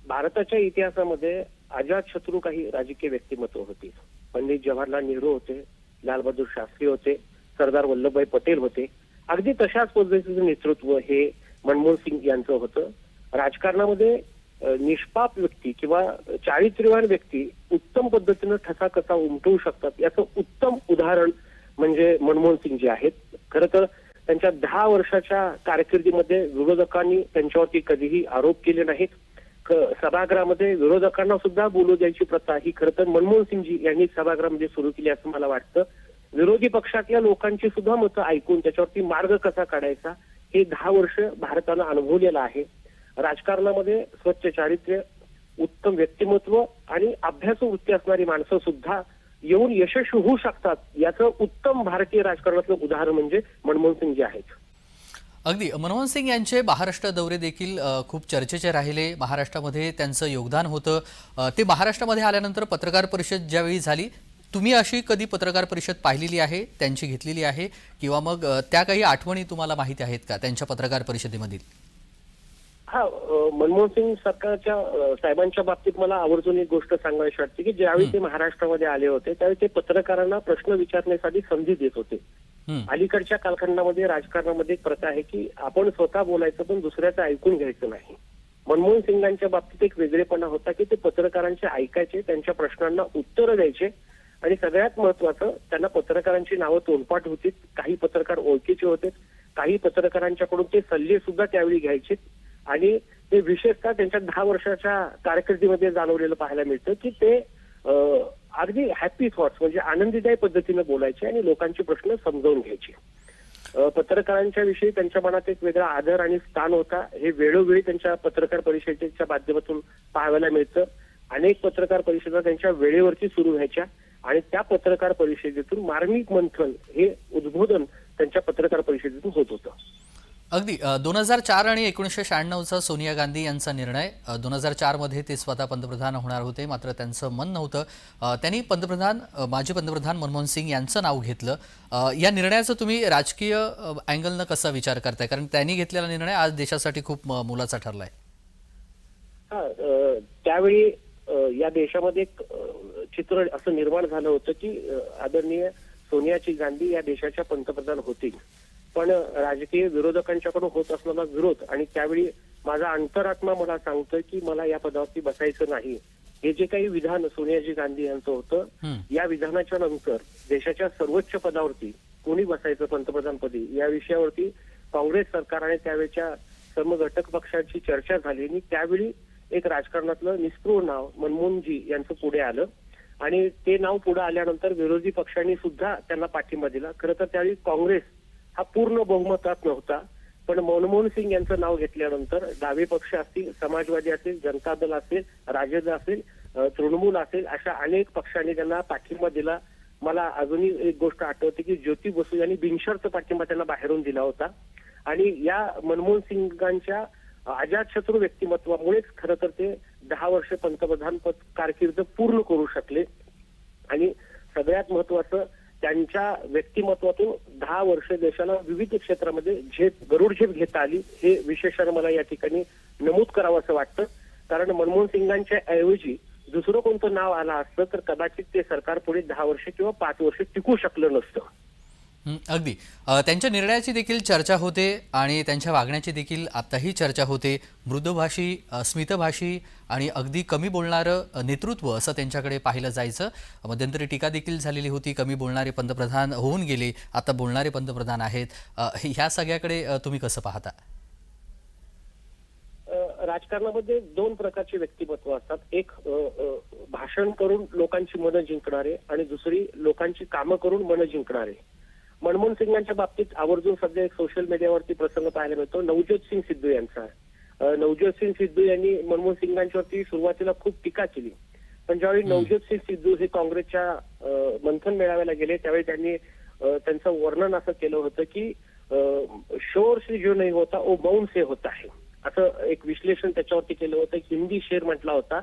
भारताच्या इतिहासामध्ये अजातशत्रू काही राजकीय व्यक्तिमत्व होती. पंडित जवाहरलाल नेहरू होते, लालबहादूर शास्त्री होते, सरदार वल्लभभाई पटेल होते. अगदी तशाच पद्धतीचं नेतृत्व हे मनमोहन सिंग यांचं होतं. राजकारणामध्ये निष्पाप व्यक्ती किंवा चारित्र्यवान व्यक्ती उत्तम पद्धतीनं ठसा कसा उमटवू शकतात याचं उत्तम उदाहरण म्हणजे मनमोहन सिंग जे आहेत. खरं तर त्यांच्या 10 वर्षाच्या कारकिर्दीमध्ये विरोधकांनी त्यांच्यावरती कधीही आरोप केले नाहीत. सभागृहामध्ये विरोधकांना सुद्धा बोलू द्यायची प्रथा ही खरं तर मनमोहन सिंगजी यांनी सभागृहामध्ये सुरू केली असं मला वाटतं. विरोधी पक्षातल्या लोकांची सुद्धा मतं ऐकून त्याच्यावरती मार्ग कसा काढायचा हे 10 वर्ष भारतानं अनुभवलेलं आहे. राजकारणामध्ये स्वच्छ चारित्र्य, उत्तम व्यक्तिमत्व आणि अभ्यासू वृत्ती असणारी माणसं सुद्धा येऊन यशस्वी होऊ शकतात याचं उत्तम भारतीय राजकारणातलं उदाहरण म्हणजे मनमोहन सिंग जे आहेत. अगदी मनमोहन सिंग यांचे महाराष्ट्र दौरे देखील खूप चर्चेचे राहिले. महाराष्ट्रामध्ये त्यांचं योगदान होतं. ते महाराष्ट्रामध्ये आल्यानंतर पत्रकार परिषद ज्यावेळी झाली, तुम्ही अशी कधी पत्रकार परिषद पाहिलेली आहे, त्यांची घेतलेली आहे, किंवा मग त्या काही आठवणी तुम्हाला माहिती आहेत का त्यांच्या पत्रकार परिषदेमधील? हा, मनमोहन सिंग सरकारच्या साहेबांच्या बाबतीत मला आवर्जून एक गोष्ट सांगायची वाटते की ज्यावेळी ते महाराष्ट्रामध्ये आले होते त्यावेळी ते पत्रकारांना प्रश्न विचारण्यासाठी संधी देत होते. अलीकडच्या कालखंडामध्ये राजकारणामध्ये एक प्रथा आहे की आपण स्वतः बोलायचं पण दुसऱ्याचं ऐकून घ्यायचं नाही. मनमोहन सिंगांच्या बाबतीत एक वेगळेपणा होता की ते पत्रकारांचे ऐकायचे, त्यांच्या प्रश्नांना उत्तरं द्यायचे आणि सगळ्यात महत्वाचं त्यांना पत्रकारांची नावं तोंडपाठ होती. काही पत्रकार ओळखीचे होते, काही पत्रकारांच्याकडून ते सल्ले सुद्धा त्यावेळी घ्यायचे आणि ते विशेषतः त्यांच्या 10 वर्षाच्या कारकिर्दीमध्ये जाणवलेलं पाहायला मिळतं की ते अगदी हॅपी थॉट्स म्हणजे आनंदीदायी पद्धतीने बोलायचे आणि लोकांचे प्रश्न समजावून घ्यायचे. पत्रकारांच्या विषयी त्यांच्या मनात एक वेगळा आदर आणि स्थान होता. हे वेळोवेळी त्यांच्या पत्रकार परिषदेच्या माध्यमातून पाहायला मिळतं. अनेक पत्रकार परिषदा त्यांच्या वेळेवरती सुरू व्हायच्या आणि त्या पत्रकार परिषदेतून मार्मिक मंथन हे उद्बोधन त्यांच्या पत्रकार परिषदेतून होत होतं. अगदी 2004 आणि 1996चा सोनिया गांधी यांचा निर्णय, 2004 मध्ये ते स्वतः पंतप्रधान होणार होते, मात्र त्यांचं मन नव्हतं. त्यांनी माजी पंतप्रधान मनमोहन सिंग यांचं नाव घेतलं. या निर्णयाचा तुम्ही राजकीय अँगलनं कसा विचार करताय, कारण त्यांनी घेतलेला निर्णय आज देशासाठी खूप मोलाचा ठरलाय? त्यावेळी या देशामध्ये एक चित्र असं निर्माण झालं होतं की आदरणीय सोनियाजी गांधी या देशाच्या पंतप्रधान होतील, पण राजकीय विरोधकांच्याकडून होत असलेला विरोध आणि त्यावेळी माझा अंतरात्मा मला सांगतोय की मला या पदावरती बसायचं नाही, हे जे काही विधान सोनियाजी गांधी यांचं होतं, या विधानाच्या नंतर देशाच्या सर्वोच्च पदावरती कोणी बसायचं पंतप्रधानपदी या विषयावरती काँग्रेस सरकार आणि त्यावेळच्या सर्व घटक पक्षांची चर्चा झाली आणि त्यावेळी एक राजकारणातलं निष्क्रिय नाव मनमोहनजी यांचं पुढे आलं आणि ते नाव पुढे आल्यानंतर विरोधी पक्षांनी सुद्धा त्यांना पाठिंबा दिला. खरं तर त्यावेळी काँग्रेस हा पूर्ण बहुमतात नव्हता, पण मनमोहन सिंग यांचं नाव घेतल्यानंतर डावे पक्ष असतील, समाजवादी असेल, जनता दल असेल, राजद असेल, तृणमूल असेल, अशा अनेक पक्षांनी त्यांना पाठिंबा दिला. मला अजूनही एक गोष्ट आठवते की ज्योती बसू यांनी बिनशर्त पाठिंबा त्यांना बाहेरून दिला होता आणि या मनमोहन सिंगांच्या अजातशत्रू व्यक्तिमत्वामुळेच खरं तर ते 10 वर्ष पंतप्रधान पद कारकीर्द पूर्ण करू शकले आणि सगळ्यात महत्वाचं त्यांच्या व्यक्तिमत्वातून 10 वर्ष देशाला विविध क्षेत्रामध्ये गरुड झेप घेता आली, हे विशेषाने मला या ठिकाणी नमूद करावं असं वाटतं. कारण मनमोहन सिंगांच्या ऐवजी दुसरं कोणतं नाव आलं असतं तर कदाचित ते सरकार पुढे 10 वर्ष किंवा 5 वर्ष टिकू शकलं नसतं. अगदी त्यांच्या निर्णयाची देखील चर्चा होते आणि त्यांच्या वागण्याची देखील आताही चर्चा होते. मृदुभाषी, स्मितभाषी आणि अगदी कमी बोलणारं नेतृत्व असं त्यांच्याकडे पाहिलं जायचं. मध्यंतरी टीका देखील झालेली होती, कमी बोलणारे पंतप्रधान होऊन गेले, आता बोलणारे पंतप्रधान आहेत. ह्या सगळ्याकडे तुम्ही कसं पाहता? राजकारणामध्ये 2 प्रकारचे व्यक्तिमत्व असतात. एक भाषण करून लोकांची मनं जिंकणारे आणि दुसरी लोकांची कामं करून मनं जिंकणारे. मनमोहन सिंगांच्या बाबतीत आवर्जून सध्या एक सोशल मीडियावरती प्रसंग पाहायला मिळतो नवज्योत सिंग सिद्धू यांचा. नवज्योत सिंग सिद्धू यांनी मनमोहन सिंगांच्यावरती सुरुवातीला खूप टीका केली, पण ज्यावेळी नवज्योत सिंग सिद्धू हे काँग्रेसच्या मंथन मेळाव्याला गेले त्यावेळी त्यांनी त्यांचं वर्णन असं केलं होतं की शोर से जो नहीं होता वो मौन से होता है, असं एक विश्लेषण त्याच्यावरती केलं होतं. हिंदी शेर म्हटला होता.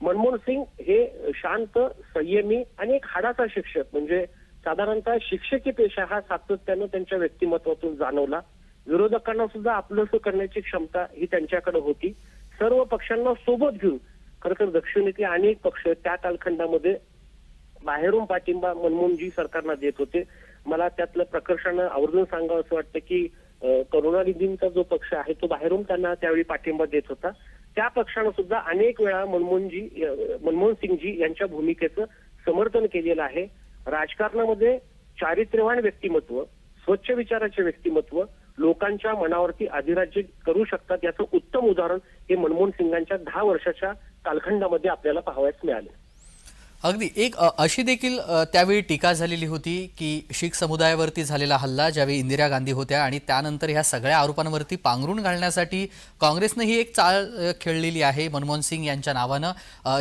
मनमोहन सिंग हे शांत, संयमी आणि एक हाडाचा शिक्षक, म्हणजे साधारणतः शिक्षकी पेशा हा सातत्यानं त्यांच्या व्यक्तिमत्वातून जाणवला. विरोधकांना सुद्धा आपलंसं करण्याची क्षमता ही त्यांच्याकडे होती. सर्व पक्षांना सोबत घेऊन खरं तर दक्षिणेतले अनेक पक्ष त्या कालखंडामध्ये बाहेरून पाठिंबा मनमोहनजी सरकारला देत होते. मला त्यातलं प्रकर्षानं आवर्जून सांगावं असं वाटतं की करुणानिधींचा जो पक्ष आहे तो बाहेरून त्यांना त्यावेळी पाठिंबा देत होता. त्या पक्षानं सुद्धा अनेक वेळा मनमोहन सिंगजी यांच्या भूमिकेचं समर्थन केलेलं आहे. राजकारणामध्ये चारित्र्यवान व्यक्तिमत्व, स्वच्छ विचाराचे व्यक्तिमत्व लोकांच्या मनावरती अधिराज्य करू शकतात, याचं उत्तम उदाहरण हे मनमोहन सिंगांच्या 10 वर्षाच्या कालखंडामध्ये आपल्याला पाहावयास मिळाले. अगदी एक अशी देखील त्यावेळी टीका झालेली होती की शीख समुदायावरती झालेला हल्ला ज्यावेळी इंदिरा गांधी होत्या आणि त्यानंतर ह्या सगळ्या आरोपांवरती पांघरून घालण्यासाठी काँग्रेसनं ही एक चाळ खेळलेली आहे मनमोहन सिंग यांच्या नावानं.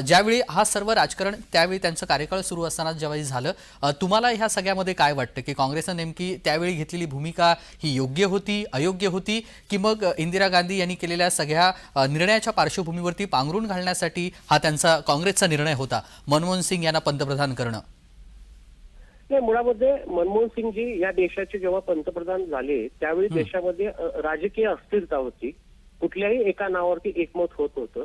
ज्यावेळी हा सर्व राजकारण त्यावेळी त्यांचं कार्यकाळ सुरू असताना ज्यावेळी झालं, तुम्हाला ह्या सगळ्यामध्ये काय वाटतं की काँग्रेसनं नेमकी त्यावेळी घेतलेली भूमिका ही योग्य होती, अयोग्य होती, की मग इंदिरा गांधी यांनी केलेल्या सगळ्या निर्णयाच्या पार्श्वभूमीवरती पांघरून घालण्यासाठी हा त्यांचा काँग्रेसचा निर्णय होता मनमोहन सिंग यांना पंतप्रधान करणं? नाही, मुळामध्ये मनमोहन सिंगजी या देशाचे जेव्हा पंतप्रधान झाले त्यावेळी देशामध्ये राजकीय अस्थिरता होती. कुठल्याही एका नावावरती एकमत होत होतं.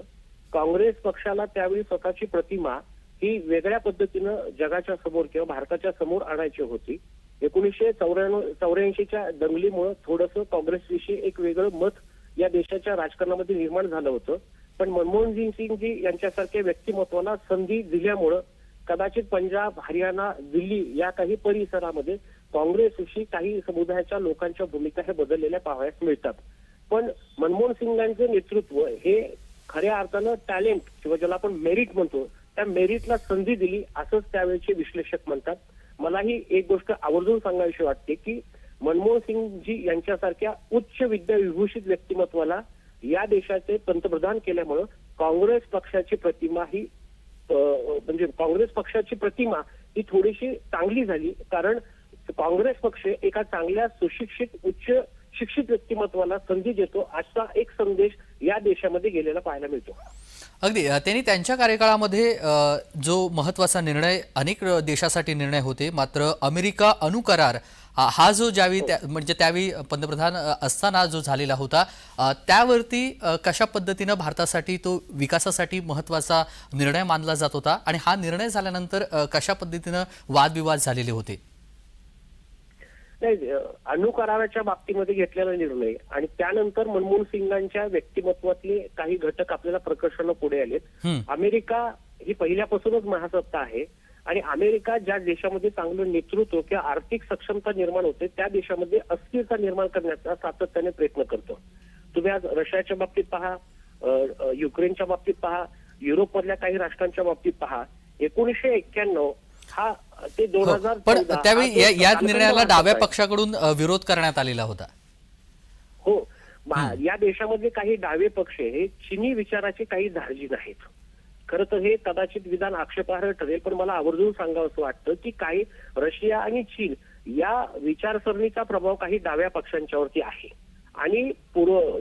काँग्रेस पक्षाला त्यावेळी स्वतःची प्रतिमा ही वेगळ्या पद्धतीनं जगाच्या समोर किंवा भारताच्या समोर आणायची होती. 1984च्या दंगलीमुळे थोडंसं काँग्रेसविषयी एक वेगळं मत या देशाच्या राजकारणामध्ये निर्माण झालं होतं. पण मनमोहन सिंगजी यांच्यासारख्या व्यक्तिमत्वाला संधी दिल्यामुळं कदाचित पंजाब, हरियाणा, दिल्ली या काही परिसरामध्ये काँग्रेसविषयी काही समुदायाच्या लोकांच्या भूमिका हे बदललेल्या पाहावयास मिळतात. पण मनमोहन सिंगांचं नेतृत्व हे खऱ्या अर्थानं टॅलेंट किंवा ज्याला आपण मेरिट म्हणतो त्या मेरिटला संधी दिली असंच त्यावेळेचे विश्लेषक म्हणतात. मलाही एक गोष्ट आवर्जून सांगावीशी वाटते की मनमोहन सिंगजी यांच्यासारख्या उच्च विद्या विभूषित व्यक्तिमत्वाला या देशाचे पंतप्रधान केल्यामुळं काँग्रेस पक्षाची प्रतिमा ही म्हणजे काँग्रेस पक्षाची प्रतिमा ही थोडीशी चांगली झाली. कारण काँग्रेस पक्ष एका चांगल्या सुशिक्षित उच्च शिक्षित व्यक्तिमत्वाला संधी देतो असा एक संदेश या देशामध्ये गेलेला पाहायला मिळतो. अगदी त्यांनी त्यांच्या कार्यकाळामध्ये जो महत्त्वाचा निर्णय अनेक देशासाठी निर्णय होते, मात्र अमेरिका अणुकरार हा जो ज्यावेळी म्हणजे त्यावेळी पंतप्रधान असताना जो झालेला होता, त्यावरती कशा पद्धतीनं भारतासाठी तो विकासासाठी महत्त्वाचा निर्णय मानला जात होता आणि हा निर्णय झाल्यानंतर कशा पद्धतीनं वादविवाद झालेले होते? नाही, अणुकराराच्या बाबतीमध्ये घेतलेला निर्णय आणि त्यानंतर मनमोहन सिंगांच्या व्यक्तिमत्वातले काही घटक आपल्याला प्रकर्षानं पुढे आलेत. अमेरिका ही पहिल्यापासूनच महासत्ता आहे आणि अमेरिका ज्या देशामध्ये चांगलं नेतृत्व किंवा आर्थिक सक्षमता निर्माण होते त्या देशामध्ये अस्थिरता निर्माण करण्याचा सातत्याने प्रयत्न करतो. तुम्ही आज रशियाच्या बाबतीत पहा, युक्रेनच्या बाबतीत पहा, युरोपमधल्या काही राष्ट्रांच्या बाबतीत पहा. 1991 हा ते 2014 पण त्यावेळी या निर्णयाला डाव्या पक्षाकडून विरोध करण्यात आलेला होता. हो, या देशामध्ये काही डावे पक्ष हे चिनी विचाराचे काही धार्जिन आहेत. खरं तर हे कदाचित विधान आक्षेपार्ह ठरेल, पण मला आवर्जून सांगावं असं वाटतं की काही रशिया आणि चीन या विचारसरणीचा प्रभाव काही डाव्या पक्षांच्यावरती आहे आणि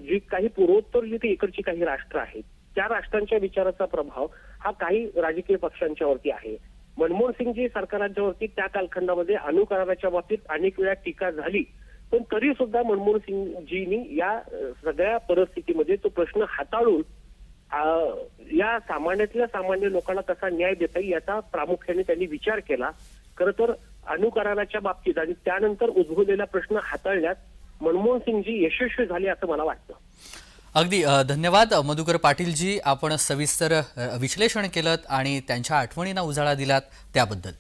जी काही पूर्वोत्तर जिथे इकडची काही राष्ट्र आहेत त्या राष्ट्रांच्या विचाराचा प्रभाव हा काही राजकीय पक्षांच्यावरती आहे. मनमोहन सिंगजी सरकारांच्यावरती त्या कालखंडामध्ये अणुकराराच्या बाबतीत अनेक वेळा टीका झाली, पण तरी सुद्धा मनमोहन सिंगजींनी या सगळ्या परिस्थितीमध्ये तो प्रश्न हाताळून या सामान्यातल्या सामान्य लोकांना कसा न्याय देता येईल याचा प्रामुख्याने त्यांनी विचार केला. खरं तर अणुकराराच्या बाबतीत आणि त्यानंतर उद्भवलेला प्रश्न हाताळण्यात मनमोहन सिंगजी यशस्वी झाले असं मला वाटतं. अगदी धन्यवाद मधुकर पाटीलजी, आपण सविस्तर विश्लेषण केलं आणि त्यांच्या आठवणींना उजाळा दिलात त्याबद्दल.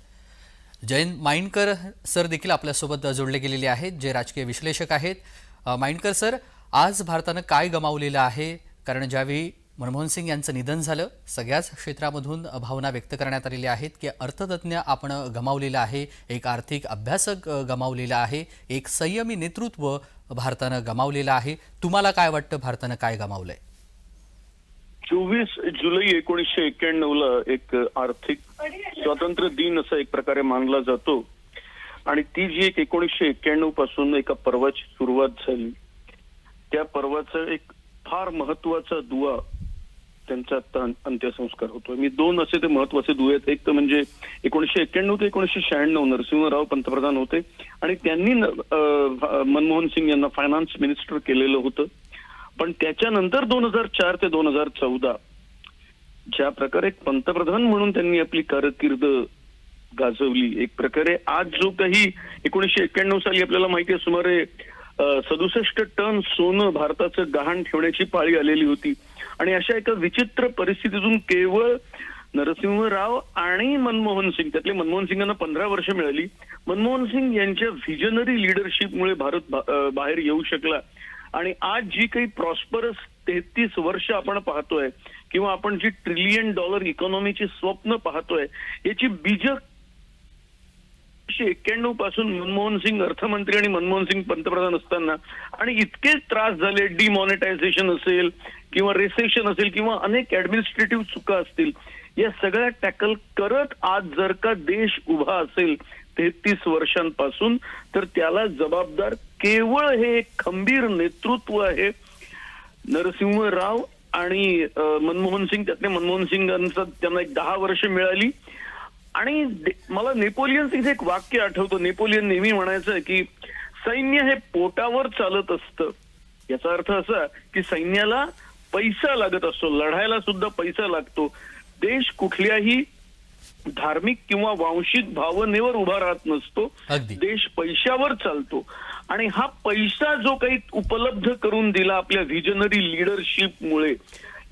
जयंत माइंडकर सर देखील आपल्यासोबत जोडले गेलेले आहेत, जे राजकीय विश्लेषक आहेत. माइंडकर सर, आज भारतानं काय गमावलेलं आहे? कारण ज्यावेळी मनमोहन सिंग यांचं निधन झालं, सगळ्याच क्षेत्रामधून भावना व्यक्त करण्यात आलेल्या आहेत की अर्थतज्ञ आपण गमावलेला आहे, एक आर्थिक अभ्यासक गमावलेला आहे, एक संयमी नेतृत्व भारतानं गमावलेलं आहे. तुम्हाला काय वाटतं, भारतानं काय गमावलंय? 24 जुलै 1991 एक आर्थिक स्वातंत्र्य दिन असा एक प्रकारे मानला जातो आणि ती जी एक 1991 पासून एका पर्वाची सुरुवात झाली, त्या पर्वाचा एक फार महत्वाचा दुवा त्यांचा अंत्यसंस्कार होतो. मी दोन असे ते महत्वाचे दुवे आहेत. एक तर म्हणजे 1991 ते 1996 नरसिंहराव पंतप्रधान होते आणि त्यांनी मनमोहन सिंग यांना फायनान्स मिनिस्टर केलेलं होतं. पण त्याच्यानंतर 2004 ते 2014 ज्या प्रकारे पंतप्रधान म्हणून त्यांनी आपली कारकीर्द गाजवली, एक प्रकारे आज जो काही 1991 साली आपल्याला माहिती आहे सुमारे 67 टन सोनं भारताचं गहाण ठेवण्याची पाळी आलेली होती आणि अशा एका विचित्र परिस्थितीतून केवळ नरसिंहराव आणि मनमोहन सिंग, त्यातले मनमोहन सिंगांना 15 वर्ष मिळाली, मनमोहन सिंग यांच्या व्हिजनरी लिडरशिपमुळे भारत बाहेर येऊ शकला आणि आज जी काही प्रॉस्परस 33 वर्ष आपण पाहतोय किंवा आपण जी $1 ट्रिलियन इकॉनॉमीची स्वप्न पाहतोय याची बीज 1991 पासून मनमोहन सिंग अर्थमंत्री आणि मनमोहन सिंग पंतप्रधान असताना आणि इतके त्रास झाले, डिमॉनिटायझेशन असेल किंवा रिसेशन असेल किंवा अनेक ऍडमिनिस्ट्रेटिव्ह चुका असतील, या सगळ्या टॅकल करत आज जर का देश उभा असेल 33 वर्षांपासून, तर त्याला जबाबदार केवळ हे खंबीर नेतृत्व आहे नरसिंहराव आणि मनमोहन सिंग. त्यातले मनमोहन सिंगांचं त्यांना एक 10 वर्ष मिळाली आणि मला नेपोलियन सिंगचं एक वाक्य आठवतं. नेपोलियन नेहमी म्हणायचं की सैन्य हे पोटावर चालत असतं. याचा अर्थ असा की सैन्याला पैसा लागत असतो, लढायला सुद्धा पैसा लागतो. देश कुठल्याही धार्मिक किंवा वांशिक भावनेवर उभा राहत नसतो, देश पैशावर चालतो आणि हा पैसा जो काही उपलब्ध करून दिला आपल्या व्हिजनरी लिडरशिपमुळे,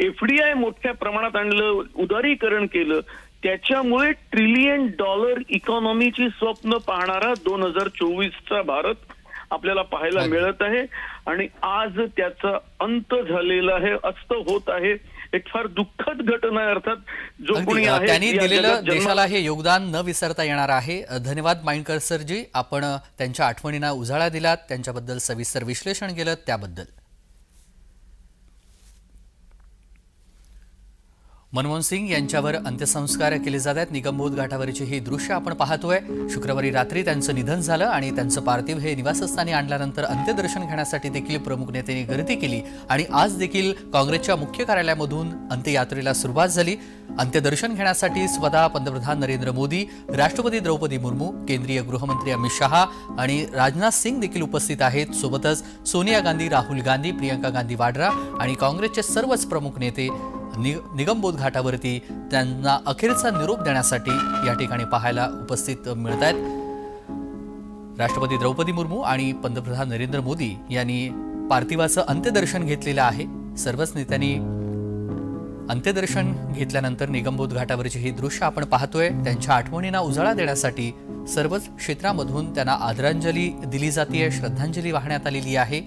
एफडीआय मोठ्या प्रमाणात आणलं, उदारीकरण केलं, त्याच्यामुळे $1 ट्रिलियन इकॉनॉमीची स्वप्न पाहणारा 2024चा भारत आपल्याला पाहायला मिळत आहे आणि आज त्याचा अंत झालेला आहे, अस्त होत आहे. एक फार दुःखद घटना आहे. अर्थात जो कोणी आहे त्यांनी दिलेलं देशाला हे योगदान न विसरता येणार आहे. धन्यवाद माइंडकर सरजी, आपण त्यांच्या आठवणींना उजाळा दिलात, त्यांच्याबद्दल सविस्तर विश्लेषण केलं त्याबद्दल. मनमोहन सिंग यांच्यावर अंत्यसंस्कार केले जात आहेत. निगमबोध घाटावरची ही दृश्य आपण पाहतोय. शुक्रवारी रात्री त्यांचं निधन झालं आणि त्यांचं पार्थिव हे निवासस्थानी आणल्यानंतर अंत्यदर्शन घेण्यासाठी देखील प्रमुख नेत्यांनी गर्दी केली आणि आज देखील काँग्रेसच्या मुख्य कार्यालयामधून अंत्ययात्रेला सुरुवात झाली. अंत्यदर्शन घेण्यासाठी स्वतः पंतप्रधान नरेंद्र मोदी, राष्ट्रपती द्रौपदी मुर्मू, केंद्रीय गृहमंत्री अमित शहा आणि राजनाथ सिंग देखील उपस्थित आहेत. सोबतच सोनिया गांधी, राहुल गांधी, प्रियंका गांधी वाड्रा आणि काँग्रेसचे सर्वच प्रमुख नेते निगमबोध घाटावरती त्यांना अखेरचा निरोप देण्यासाठी या ठिकाणी पाहायला उपस्थित मिळत आहेत. राष्ट्रपती द्रौपदी मुर्मू आणि पंतप्रधान नरेंद्र मोदी यांनी पार्थिवाचं अंत्यदर्शन घेतलेलं आहे. सर्वच नेत्यांनी अंत्यदर्शन घेतल्यानंतर निगमबोध घाटावरची ही दृश्य आपण पाहतोय. त्यांच्या आठवणींना उजाळा देण्यासाठी सर्वच क्षेत्रामधून त्यांना आदरांजली दिली जाते, श्रद्धांजली वाहण्यात आलेली आहे.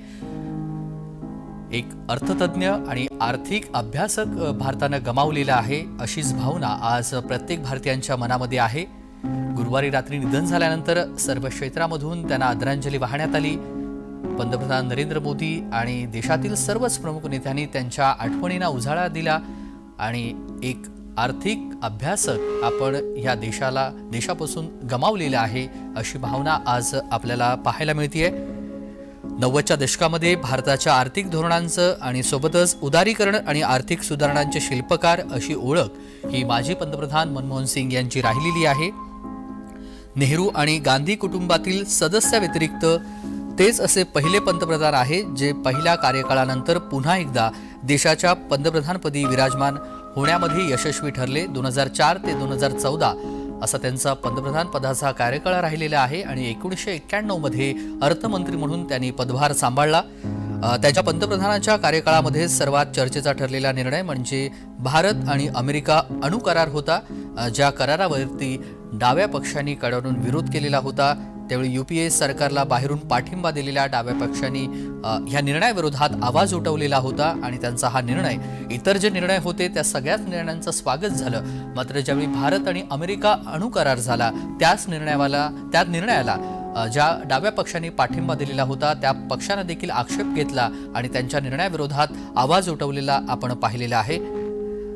एक अर्थतज्ञ आणि आर्थिक अभ्यासक भारतानं गमावलेला आहे, अशीच भावना आज प्रत्येक भारतीयांच्या मनामध्ये आहे. गुरुवारी रात्री निधन झाल्यानंतर सर्व क्षेत्रामधून त्यांना आदरांजली वाहण्यात आली. पंतप्रधान नरेंद्र मोदी आणि देशातील सर्वच प्रमुख नेत्यांनी त्यांच्या आठवणींना उजाळा दिला आणि एक आर्थिक अभ्यासक आपण या देशापासून गमावलेला आहे, अशी भावना आज आपल्याला पाहायला मिळतेय. 90च्या दशकामध्ये भारताच्या आर्थिक धोरणांचं आणि सोबतच उदारीकरण आणि आर्थिक सुधारणांचे शिल्पकार अशी ओळख ही माजी पंतप्रधान मनमोहन सिंग यांची राहिलेली आहे. नेहरू आणि गांधी कुटुंबातील सदस्याव्यतिरिक्त तेच असे पहिले पंतप्रधान आहेत जे पहिल्या कार्यकाळानंतर पुन्हा एकदा देशाच्या पंतप्रधानपदी विराजमान होण्यामध्ये यशस्वी ठरले. 2004 ते 2014 असा त्यांचा पंतप्रधान पदाचा कार्यकाळ राहिलेला आहे आणि 1991 मध्ये अर्थमंत्री म्हणून त्यांनी पदभार सांभाळला. त्याच्या पंतप्रधानाच्या कार्यकाळामध्ये सर्वात चर्चेचा ठरलेला निर्णय म्हणजे भारत आणि अमेरिका अणु करार होता, ज्या करारावरती डाव्या पक्षांनी कडाडून विरोध केलेला होता. त्यावेळी युपीए सरकारला बाहेरून पाठिंबा दिलेल्या डाव्या पक्षांनी ह्या निर्णयाविरोधात आवाज उठवलेला होता आणि त्यांचा हा निर्णय, इतर जे निर्णय होते त्या सगळ्याच निर्णयांचं स्वागत झालं. मात्र ज्यावेळी भारत आणि अमेरिका अणु करार झाला त्या निर्णयाला ज्या डाव्या पक्षांनी पाठिंबा दिलेला होता त्या पक्षानं देखील आक्षेप घेतला आणि त्यांच्या निर्णयाविरोधात आवाज उठवलेला आपण पाहिलेला आहे.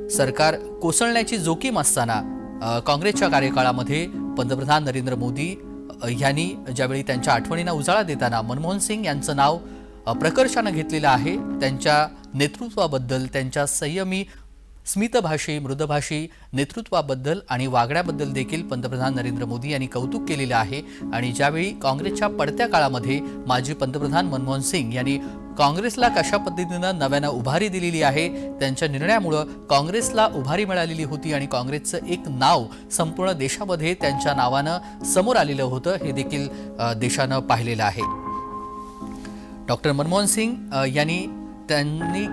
सरकार कोसळण्याची जोखीम असताना काँग्रेसच्या कार्यकाळामध्ये पंतप्रधान नरेंद्र मोदी यांनी ज्यावेळी त्यांच्या आठवणींना उजाळा देताना मनमोहन सिंग यांचं नाव प्रकर्षानं घेतलेलं आहे. त्यांच्या नेतृत्वाबद्दल, त्यांच्या संयमी, स्मितभाषी, मृदभाषी नेतृत्वाबद्दल आणि वागण्याबद्दल देखील पंतप्रधान नरेंद्र मोदी यांनी कौतुक केलेलं आहे. आणि ज्यावेळी काँग्रेसच्या पडत्या काळामध्ये माजी पंतप्रधान मनमोहन सिंग यांनी काँग्रेसला कशा पद्धतीनं नव्यानं उभारी दिलेली आहे, त्यांच्या निर्णयामुळं काँग्रेसला उभारी मिळालेली होती आणि काँग्रेसचं एक नाव संपूर्ण देशामध्ये त्यांच्या नावानं समोर आलेलं होतं, हे देखील देशानं पाहिलेलं आहे. डॉक्टर मनमोहन सिंग यांनी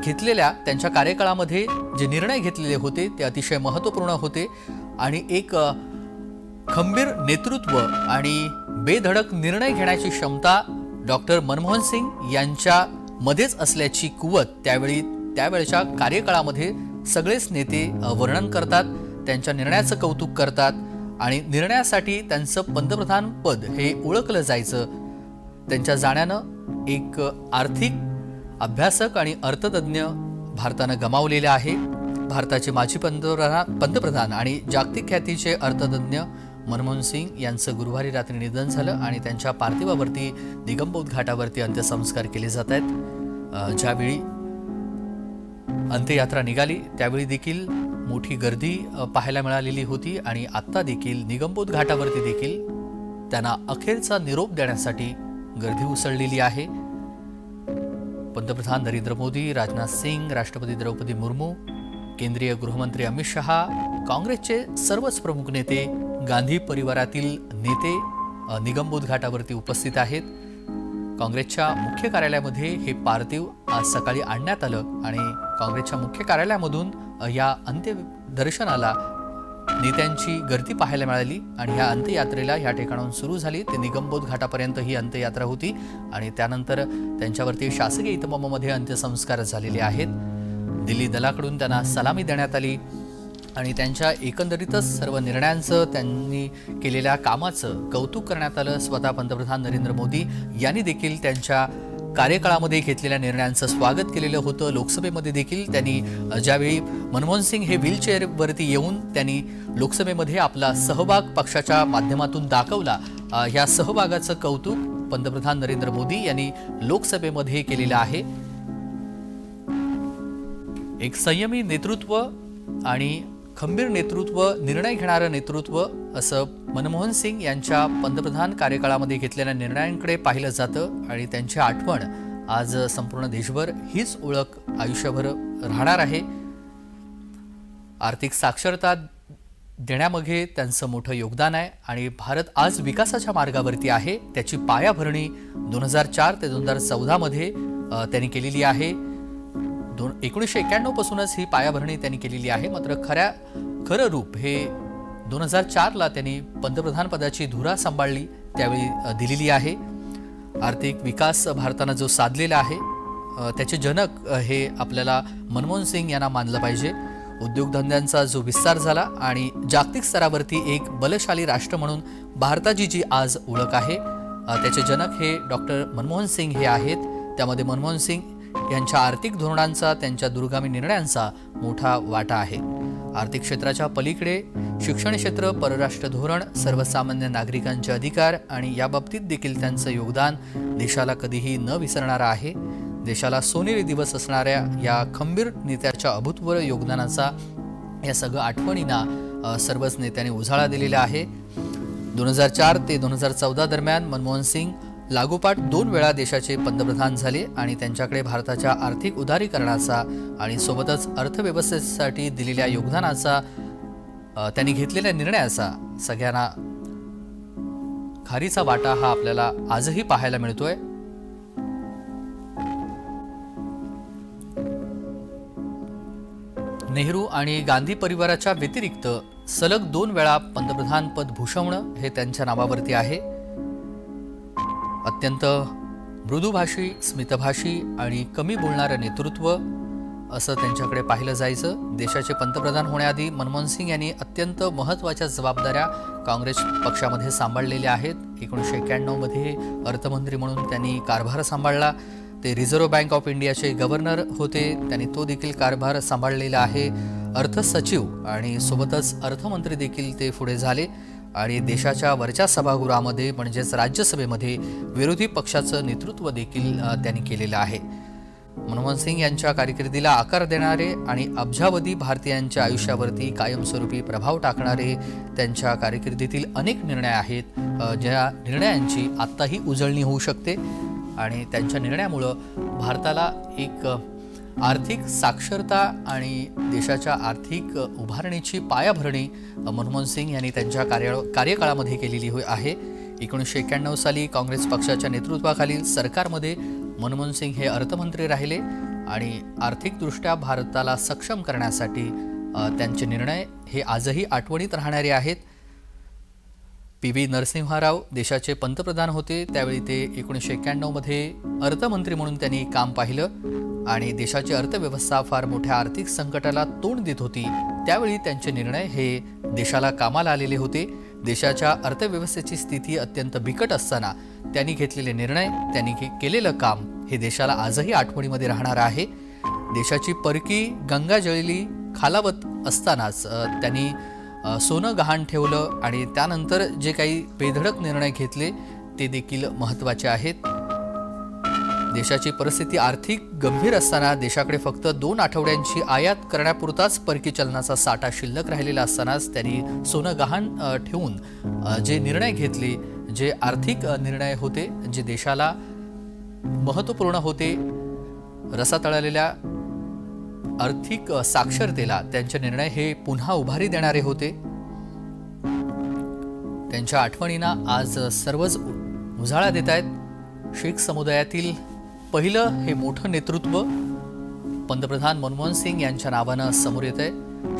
घेतलेल्या त्यांच्या कार्यकाळामध्ये जे निर्णय घेतलेले होते ते अतिशय महत्त्वपूर्ण होते आणि एक खंबीर नेतृत्व आणि बेधडक निर्णय घेण्याची क्षमता डॉक्टर मनमोहन सिंग यांच्या मध्येच असल्याची कुवत त्यावेळच्या कार्यकाळामध्ये सगळेच नेते वर्णन करतात, त्यांच्या निर्णयाचं कौतुक करतात आणि निर्णयासाठी त्यांचं पंतप्रधान पद हे ओळखलं जायचं. त्यांच्या जाण्यानं एक आर्थिक अभ्यासक आणि अर्थतज्ञ भारतानं गमावलेले आहे. भारताचे माजी पंतप्रधान आणि जागतिक ख्यातीचे अर्थतज्ञ मनमोहन सिंग यांचं गुरुवारी रात्री निधन झालं आणि त्यांच्या पार्थिवावरती निगमबोध घाटावरती अंत्यसंस्कार केले जात आहेत. ज्यावेळी अंत्ययात्रा निघाली त्यावेळी देखील मोठी गर्दी पाहायला मिळालेली होती आणि आत्ता देखील निगमबोध घाटावरती देखील त्यांना अखेरचा निरोप देण्यासाठी गर्दी उसळलेली आहे. पंतप्रधान नरेंद्र मोदी, राजनाथ सिंग, राष्ट्रपती द्रौपदी मुर्मू, केंद्रीय गृहमंत्री अमित शहा, काँग्रेसचे सर्वच प्रमुख नेते, गांधी परिवारातील नेते निगमबोध घाटावरती उपस्थित आहेत. काँग्रेसच्या मुख्य कार्यालयामध्ये हे पार्थिव आज सकाळी आणण्यात आलं आणि काँग्रेसच्या मुख्य कार्यालयामधून या अंत्यदर्शनाला नेत्यांची गर्दी पाहायला मिळाली आणि या अंत्ययात्रेला या ठिकाणाहून सुरू झाली ते निगमबोध घाटापर्यंत ही अंत्ययात्रा होती आणि त्यानंतर त्यांच्यावरती शासकीय इतमामामध्ये अंत्यसंस्कार झालेले आहेत. दिल्ली दलाकडून त्यांना सलामी देण्यात आली आणि त्यांच्या एकंदरीतच सर्व निर्णयांचं, त्यांनी केलेल्या कामाचं कौतुक करण्यात आलं. स्वतः पंतप्रधान नरेंद्र मोदी यांनी देखील त्यांच्या कार्यकाळामध्ये घेतलेल्या निर्णयांचं स्वागत केलेलं होतं. लोकसभेमध्ये देखील त्यांनी ज्यावेळी मनमोहन सिंग हे व्हीलचेअरवरती येऊन त्यांनी लोकसभेमध्ये आपला सहभाग पक्षाच्या माध्यमातून दाखवला. या सहभागाचं कौतुक पंतप्रधान नरेंद्र मोदी यांनी लोकसभेमध्ये केलेलं आहे. एक संयमी नेतृत्व आणि खंबीर नेतृत्व, निर्णय घेणारं नेतृत्व असं मनमोहन सिंग यांच्या पंतप्रधान कार्यकाळामध्ये घेतलेल्या निर्णयांकडे पाहिलं जातं आणि त्यांची आठवण आज संपूर्ण देशभर हीच ओळख आयुष्यभर राहणार आहे. आर्थिक साक्षरता देण्यामध्ये त्यांचं मोठं योगदान आहे आणि भारत आज विकासाच्या मार्गावरती आहे. त्याची पायाभरणी 2004 ते 2014 मध्ये त्यांनी केलेली आहे. 1991 पासूनच ही पायाभरणी त्यांनी केलेली आहे. मात्र खरं रूप हे 2004ला त्यांनी पंतप्रधान पदाची धुरा सांभाळली त्यावेळी दिलेली आहे. आर्थिक विकास भारतानं जो साधलेला आहे त्याचे जनक हे आपल्याला मनमोहन सिंग यांना मानलं पाहिजे. उद्योगधंद्यांचा जो विस्तार झाला आणि जागतिक स्तरावरती एक बलशाली राष्ट्र म्हणून भारताची जी आज ओळख आहे त्याचे जनक हे डॉक्टर मनमोहन सिंग हे आहेत. त्यामध्ये मनमोहन सिंग यांच्या आर्थिक धोरणांचा, त्यांच्या दूरगामी निर्णयांचा मोठा वाटा आहे. आर्थिक क्षेत्राच्या पलीकडे शिक्षण क्षेत्र, परराष्ट्र धोरण, सर्वसामान्य नागरिकांचे अधिकार आणि या बाबतीत देखील त्यांचं योगदान देशाला कधीही न विसरणारं आहे. देशाला सोनेरी दिवस असणाऱ्या या खंबीर नेत्याच्या अभूतपूर्व योगदानाचा या सगळं आठवणींना सर्वच नेत्यांनी उजाळा दिलेला आहे. 2004 ते 2014 दरम्यान मनमोहन सिंग लागोपाठ 2 वेळा देशाचे पंतप्रधान झाले आणि त्यांच्याकडे भारताच्या आर्थिक उदारीकरणाचा आणि सोबतच अर्थव्यवस्थेसाठी दिलेल्या योगदानाचा, त्यांनी घेतलेल्या निर्णयाचा सगळ्यांना खारीचा वाटा हा आपल्याला आजही पाहायला मिळतोय. नेहरू आणि गांधी परिवाराच्या व्यतिरिक्त सलग 2 वेळा पंतप्रधान पद भूषवणं हे त्यांच्या नावावरती आहे. अत्यंत मृदुभाषी, स्मितभाषी आणि कमी बोलणारं नेतृत्व असं त्यांच्याकडे पाहिलं जायचं. देशाचे पंतप्रधान होण्याआधी मनमोहन सिंग यांनी अत्यंत महत्त्वाच्या जबाबदाऱ्या काँग्रेस पक्षामध्ये सांभाळलेल्या आहेत. 1991 मध्ये अर्थमंत्री म्हणून त्यांनी कारभार सांभाळला. ते रिझर्व्ह बँक ऑफ इंडियाचे गव्हर्नर होते, त्यांनी तो देखील कारभार सांभाळलेला आहे. अर्थसचिव आणि सोबतच अर्थमंत्री देखील ते पुढे झाले आणि देशाच्या वरच्या सभागृहामध्ये म्हणजेच राज्यसभेमध्ये विरोधी पक्षाचं नेतृत्व देखील त्यांनी केलेलं आहे. मनमोहन सिंग यांच्या कारकिर्दीला आकार देणारे आणि अब्जावधी भारतीयांच्या आयुष्यावरती कायमस्वरूपी प्रभाव टाकणारे त्यांच्या कारकिर्दीतील अनेक निर्णय आहेत, ज्या निर्णयांची आत्ताही उजळणी होऊ शकते आणि त्यांच्या निर्णयामुळं भारताला एक आर्थिक साक्षरता आणि देशाच्या आर्थिक उभारणीची पायाभरणी मनमोहन सिंग यांनी त्यांच्या कार्यकाळामध्ये केलेली आहे. 1991 साली काँग्रेस पक्षाच्या नेतृत्वाखालील सरकारमध्ये मनमोहन सिंग हे अर्थमंत्री राहिले आणि आर्थिकदृष्ट्या भारताला सक्षम करण्यासाठी त्यांचे निर्णय हे आजही आठवणीत राहणारे आहेत. PV नरसिंह राव देशाचे पंतप्रधान होते. त्यावेळी ते 1991 मध्ये अर्थमंत्री म्हणून त्यांनी काम पाहिलं आणि देशाची अर्थव्यवस्था फार मोठ्या आर्थिक संकटाला तोंड देत होती. त्यावेळी त्यांचे निर्णय हे देशाला कामाला आलेले होते. देशाच्या अर्थव्यवस्थेची स्थिती अत्यंत बिकट असताना त्यांनी घेतलेले निर्णय, त्यांनी केलेलं काम हे देशाला आजही आठवणीमध्ये राहणार आहे. देशाची परकी गंगा जळली खालावत असतानाच त्यांनी सोनं गहाण ठेवलं आणि त्यानंतर जे काही बेधडक निर्णय घेतले ते देखील महत्त्वाचे आहेत. देशाची परिस्थिती आर्थिक गंभीर असताना देशाकडे फक्त 2 आठवड्यांची आयात करण्यापुरताच परकी चलनाचा साठा शिल्लक राहिलेला असतानाच त्यांनी सोनं गहाण ठेवून जे निर्णय घेतले, जे आर्थिक निर्णय होते, जे देशाला महत्त्वपूर्ण होते, रसातळलेल्या आर्थिक साक्षरतेला त्यांचे निर्णय हे पुन्हा उभारी देणारे होते. त्यांच्या आठवणींना आज सर्वच उजाळा देत आहेत. शीख समुदायातील पहिलं हे मोठं नेतृत्व पंतप्रधान मनमोहन सिंग यांच्या नावानं समोर येत आहे.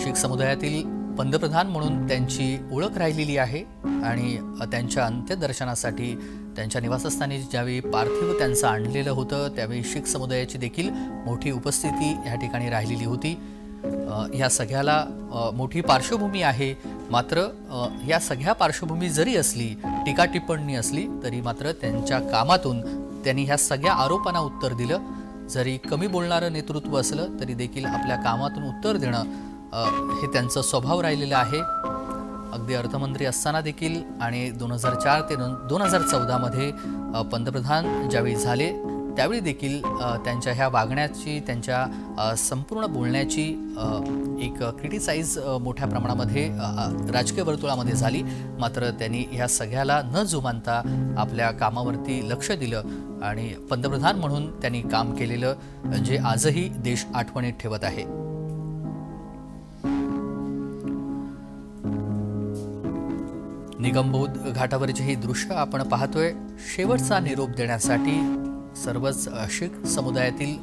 शीख समुदायातील पंतप्रधान म्हणून त्यांची ओळख राहिलेली आहे आणि त्यांच्या अंत्यदर्शनासाठी त्यांच्या निवासस्थानी ज्यावेळी पार्थिव त्यांचं आणलेलं होतं त्यावेळी शीख समुदायाची देखील मोठी उपस्थिती या ठिकाणी राहिलेली होती. ह्या सगळ्याला मोठी पार्श्वभूमी आहे. मात्र या सगळ्या पार्श्वभूमी जरी असली, टीका टिप्पणी असली तरी मात्र त्यांच्या कामातून त्यांनी ह्या सगळ्या आरोपांना उत्तर दिलं. जरी कमी बोलणारं नेतृत्व असलं तरी देखील आपल्या कामातून उत्तर देणं हे त्यांचं स्वभाव राहिलेलं आहे. अगदी अर्थमंत्री असताना देखील आणि 2004 ते 2014मध्ये पंतप्रधान ज्यावेळी झाले त्यावेळी देखील त्यांच्या ह्या वागण्याची, त्यांच्या संपूर्ण बोलण्याची एक क्रिटिसाइज मोठ्या प्रमाणामध्ये राजकीय वर्तुळामध्ये झाली. मात्र त्यांनी ह्या सगळ्याला न जुमानता आपल्या कामावरती लक्ष दिलं आणि पंतप्रधान म्हणून त्यांनी काम केलेलं जे आजही देश आठवणीत ठेवत आहे. निगमबोध घाटावरची ही दृश्य आपण पाहतोय. शेवटचा निरोप देण्यासाठी सर्वच शीख समुदायातील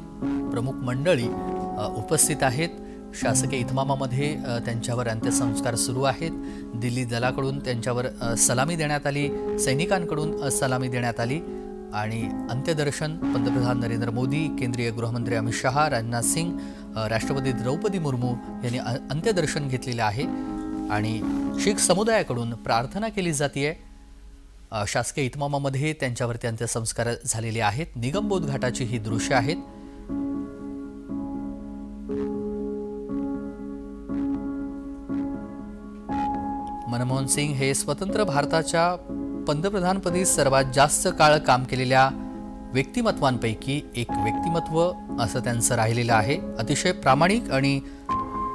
प्रमुख मंडळी उपस्थित आहेत. शासकीय इतमामामध्ये त्यांच्यावर अंत्यसंस्कार सुरू आहेत. दिल्ली दलाकडून त्यांच्यावर सलामी देण्यात आली, सैनिकांकडून सलामी देण्यात आली आणि अंत्यदर्शन पंतप्रधान नरेंद्र मोदी, केंद्रीय गृहमंत्री अमित शहा, राजनाथ सिंग, राष्ट्रपती द्रौपदी मुर्मू यांनी अंत्यदर्शन घेतलेलं आहे आणि शीख समुदायाकडून प्रार्थना केली जाते. शासकीय इतमामामध्ये त्यांच्यावरती अंत्यसंस्कार झालेले आहेत. निगमबोध घाटाची ही दृश्य आहेत. मनमोहन सिंग हे स्वतंत्र भारताच्या पंतप्रधानपदी सर्वात जास्त काळ काम केलेल्या व्यक्तिमत्वांपैकी एक व्यक्तिमत्व असं त्यांचं राहिलेलं आहे. अतिशय प्रामाणिक आणि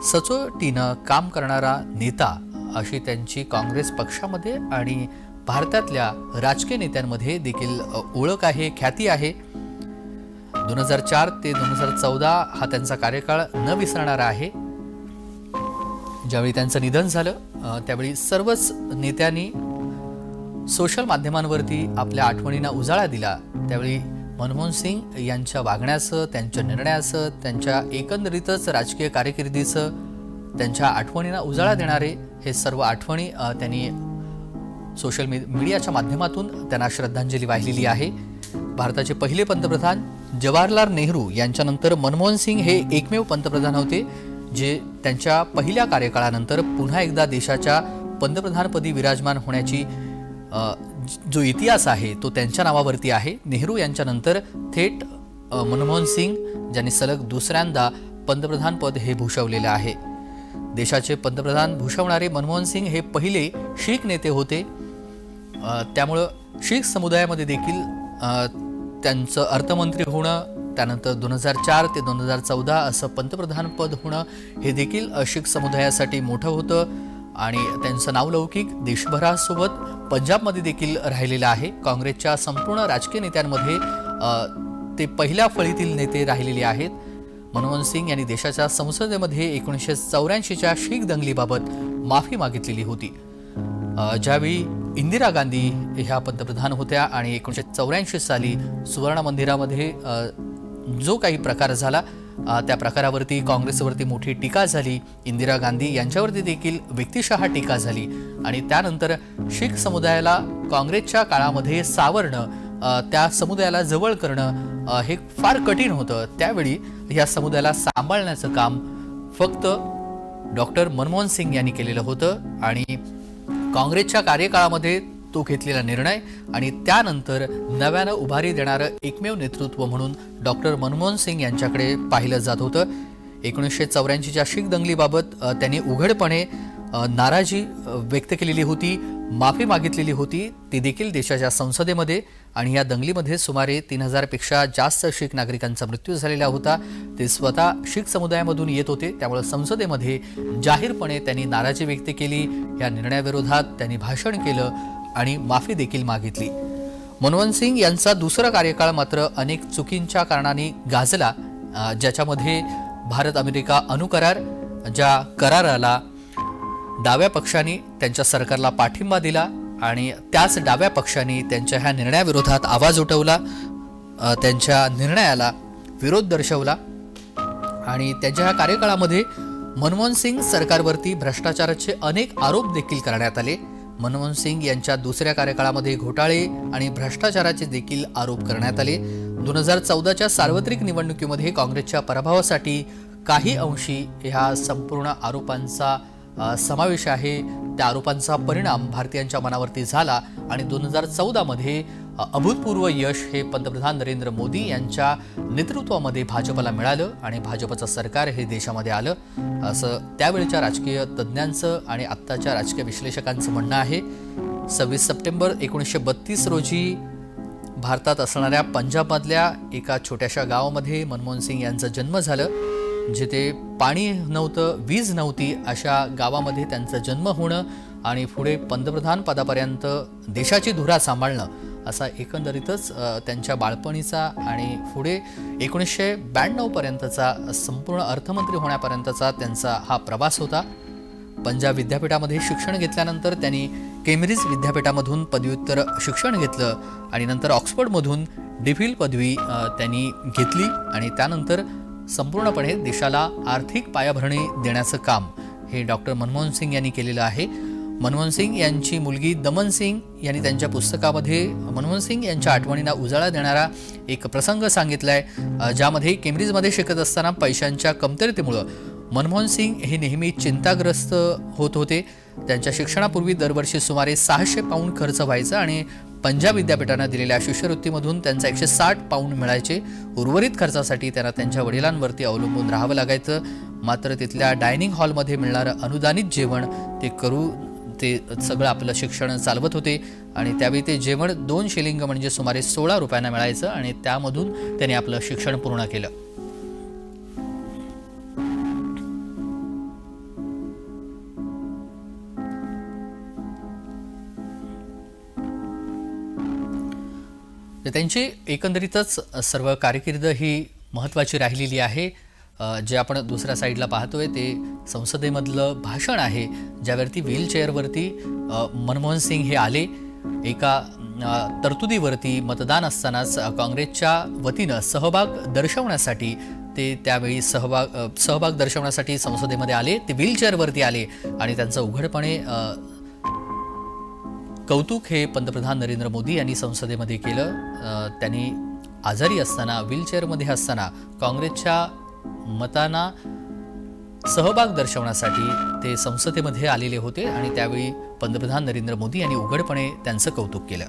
सचोटीनं काम करणारा नेता अशी त्यांची काँग्रेस पक्षामध्ये आणि भारतातल्या राजकीय नेत्यांमध्ये देखील ओळख आहे, ख्याती आहे. 2004 ते 2014 हा त्यांचा कार्यकाळ न विसरणारा आहे. ज्यावेळी त्यांचं निधन झालं त्यावेळी सर्वच नेत्यांनी सोशल माध्यमांवरती आपल्या आठवणींना उजाळा दिला. त्यावेळी मनमोहन सिंग यांच्या वागण्याचं, त्यांच्या निर्णयाचं, त्यांच्या एकंदरीतच राजकीय कारकिर्दीचं, त्यांच्या आठवणींना उजाळा देणारे हे सर्व आठवणी त्यांनी सोशल मीडियाच्या माध्यमातून त्यांना श्रद्धांजली वाहिलेली आहे. भारताचे पहिले पंतप्रधान जवाहरलाल नेहरू यांच्यानंतर मनमोहन सिंग हे एकमेव पंतप्रधान होते जे त्यांच्या पहिल्या कार्यकाळानंतर पुन्हा एकदा देशाच्या पंतप्रधानपदी विराजमान होण्याची जो इतिहास आहे तो त्यांच्या नावावरती आहे. नेहरू यांच्यानंतर थेट मनमोहन सिंग ज्यांनी सलग दुसऱ्यांदा पंतप्रधान पद हे भूषवलेलं आहे. देशाचे पंतप्रधान भूषवणारे मनमोहन सिंग हे पहिले शीख नेते होते. त्यामुळं शीख समुदायामध्ये देखील त्यांचं अर्थमंत्री होणं, त्यानंतर 2004 ते 2014 असं पंतप्रधान पद होणं हे देखील शीख समुदायासाठी मोठं होतं आणि त्यांचं नावलौकिक देशभरासोबत पंजाबमध्ये देखील राहिलेलं आहे. काँग्रेसच्या संपूर्ण राजकीय नेत्यांमध्ये ते पहिल्या फळीतील नेते राहिलेले आहेत. मनमोहन सिंग यांनी देशाच्या संसदेमध्ये 1984च्या शीख दंगलीबाबत माफी मागितलेली होती. ज्यावेळी इंदिरा गांधी ह्या पंतप्रधान होत्या आणि 1984 साली सुवर्ण मंदिरामध्ये जो काही प्रकार झाला त्या प्रकारावरती काँग्रेसवरती मोठी टीका झाली. इंदिरा गांधी यांच्यावरती देखील व्यक्तिशः टीका झाली आणि त्यानंतर शीख समुदायाला काँग्रेसच्या काळामध्ये सावरणं, त्या समुदायाला जवळ करणं हे फार कठीण होतं. त्यावेळी या समुदायाला सांभाळण्याचं काम फक्त डॉक्टर मनमोहन सिंग यांनी केलेलं होतं आणि काँग्रेसच्या कार्यकाळामध्ये तो घेतलेला निर्णय आणि त्यानंतर नव्यानं उभारी देणारं एकमेव नेतृत्व म्हणून डॉक्टर मनमोहन सिंग यांच्याकडे पाहिलं जात होतं. 1984च्या शीख दंगलीबाबत त्यांनी उघडपणे नाराजी व्यक्त केलेली होती, माफी मागितलेली होती, ती देखील देशाच्या संसदेमध्ये. आणि या दंगलीमध्ये सुमारे 3000 पेक्षा जास्त शीख नागरिकांचा मृत्यू झालेला होता. ते स्वतः शीख समुदायामधून येत होते. त्यामुळे संसदेमध्ये जाहीरपणे त्यांनी नाराजी व्यक्त केली. या निर्णयाविरोधात त्यांनी भाषण केलं आणि माफी देखील मागितली. मनमोहन सिंग यांचा दुसरा कार्यकाळ मात्र अनेक चुकींच्या कारणाने गाजला, ज्याच्यामध्ये भारत अमेरिका अणुकरार, ज्या कराराला डाव्या पक्षांनी त्यांच्या सरकारला पाठिंबा दिला आणि त्याच डाव्या पक्षांनी त्यांच्या ह्या निर्णयाविरोधात आवाज उठवला, त्यांच्या निर्णयाला विरोध दर्शवला आणि त्यांच्या ह्या कार्यकाळामध्ये मनमोहन सिंग सरकारवरती भ्रष्टाचाराचे अनेक आरोप देखील करण्यात आले. मनमोहन सिंग यांच्या दुसऱ्या कार्यकाळामध्ये घोटाळे आणि भ्रष्टाचाराचे देखील आरोप करण्यात आले. 2014च्या सार्वत्रिक निवडणुकीमध्ये काँग्रेसच्या पराभवासाठी काही अंशी ह्या संपूर्ण आरोपांचा समावेश आहे. त्या आरोपांचा परिणाम भारतीयांच्या मनावरती झाला आणि 2014मध्ये अभूतपूर्व यश हे पंतप्रधान नरेंद्र मोदी यांच्या नेतृत्वामध्ये भाजपला मिळालं आणि भाजपचं सरकार हे देशामध्ये आलं असं त्यावेळच्या राजकीय तज्ज्ञांचं आणि आत्ताच्या राजकीय विश्लेषकांचं म्हणणं आहे. 26 सप्टेंबर 1932 रोजी भारतात असणाऱ्या पंजाबमधल्या एका छोट्याशा गावामध्ये मनमोहन सिंग यांचा जन्म झालं. जिथे पाणी नव्हतं, वीज नव्हती अशा गावामध्ये त्यांचा जन्म होणं आणि पुढे पंतप्रधान पदापर्यंत देशाची धुरा सांभाळणं असा एकंदरीतच त्यांच्या बाळपणीचा आणि पुढे 1992 पर्यंतचा संपूर्ण अर्थमंत्री होण्यापर्यंतचा त्यांचा हा प्रवास होता. पंजाब विद्यापीठामध्ये शिक्षण घेतल्यानंतर त्यांनी केम्ब्रिज विद्यापीठामधून पदव्युत्तर शिक्षण घेतलं आणि नंतर ऑक्सफर्डमधून DPhil पदवी त्यांनी घेतली आणि त्यानंतर संपूर्णपणे देशाला आर्थिक पायाभरणी देण्याचं काम हे डॉक्टर मनमोहन सिंग यांनी केलेलं आहे. मनमोहन सिंग यांची मुलगी दमन सिंग यांनी त्यांच्या पुस्तकामध्ये मनमोहन सिंग यांच्या आठवणींना उजाळा देणारा एक प्रसंग सांगितलाय, ज्यामध्ये केम्ब्रिजमध्ये शिकत असताना पैशांच्या कमतरतेमुळं मनमोहन सिंग हे नेहमी चिंताग्रस्त होत होते. त्यांच्या शिक्षणापूर्वी दरवर्षी सुमारे 600 पाऊंड खर्च व्हायचा आणि पंजाब विद्यापीठानं दिलेल्या शिष्यवृत्तीमधून त्यांचा 160 पाऊंड मिळायचे. उर्वरित खर्चासाठी त्यांना त्यांच्या वडिलांवरती अवलंबून राहावं लागायचं. मात्र तिथल्या डायनिंग हॉलमध्ये मिळणारं अनुदानित जेवण ते सगळं आपलं शिक्षण चालवत होते आणि त्यावेळी ते जेवण 2 शिलिंग म्हणजे सुमारे 16 रुपयांना मिळायचं आणि त्यामधून त्यांनी आपलं शिक्षण पूर्ण केलं. त्यांची एकंदरीतच सर्व कारकीर्द ही महत्त्वाची राहिलेली आहे. जे आपण दुसऱ्या साईडला पाहतोय ते संसदेमधलं भाषण आहे, ज्यावरती व्हीलचेअरवरती मनमोहन सिंग हे आले. एका तरतुदीवरती मतदान असतानाच काँग्रेसच्या वतीनं सहभाग दर्शवण्यासाठी ते त्यावेळी सहभाग दर्शवण्यासाठी संसदेमध्ये आले. ते व्हीलचेअरवरती आले आणि त्यांचं उघडपणे कौतुक हे पंतप्रधान नरेंद्र मोदी यांनी संसदेमध्ये केलं. त्यांनी आजारी असताना व्हीलचेअरमध्ये असताना काँग्रेसच्या मतांना सहभाग दर्शवण्यासाठी ते संसदेमध्ये आलेले होते आणि त्यावेळी पंतप्रधान नरेंद्र मोदी यांनी उघडपणे त्यांचं कौतुक केलं.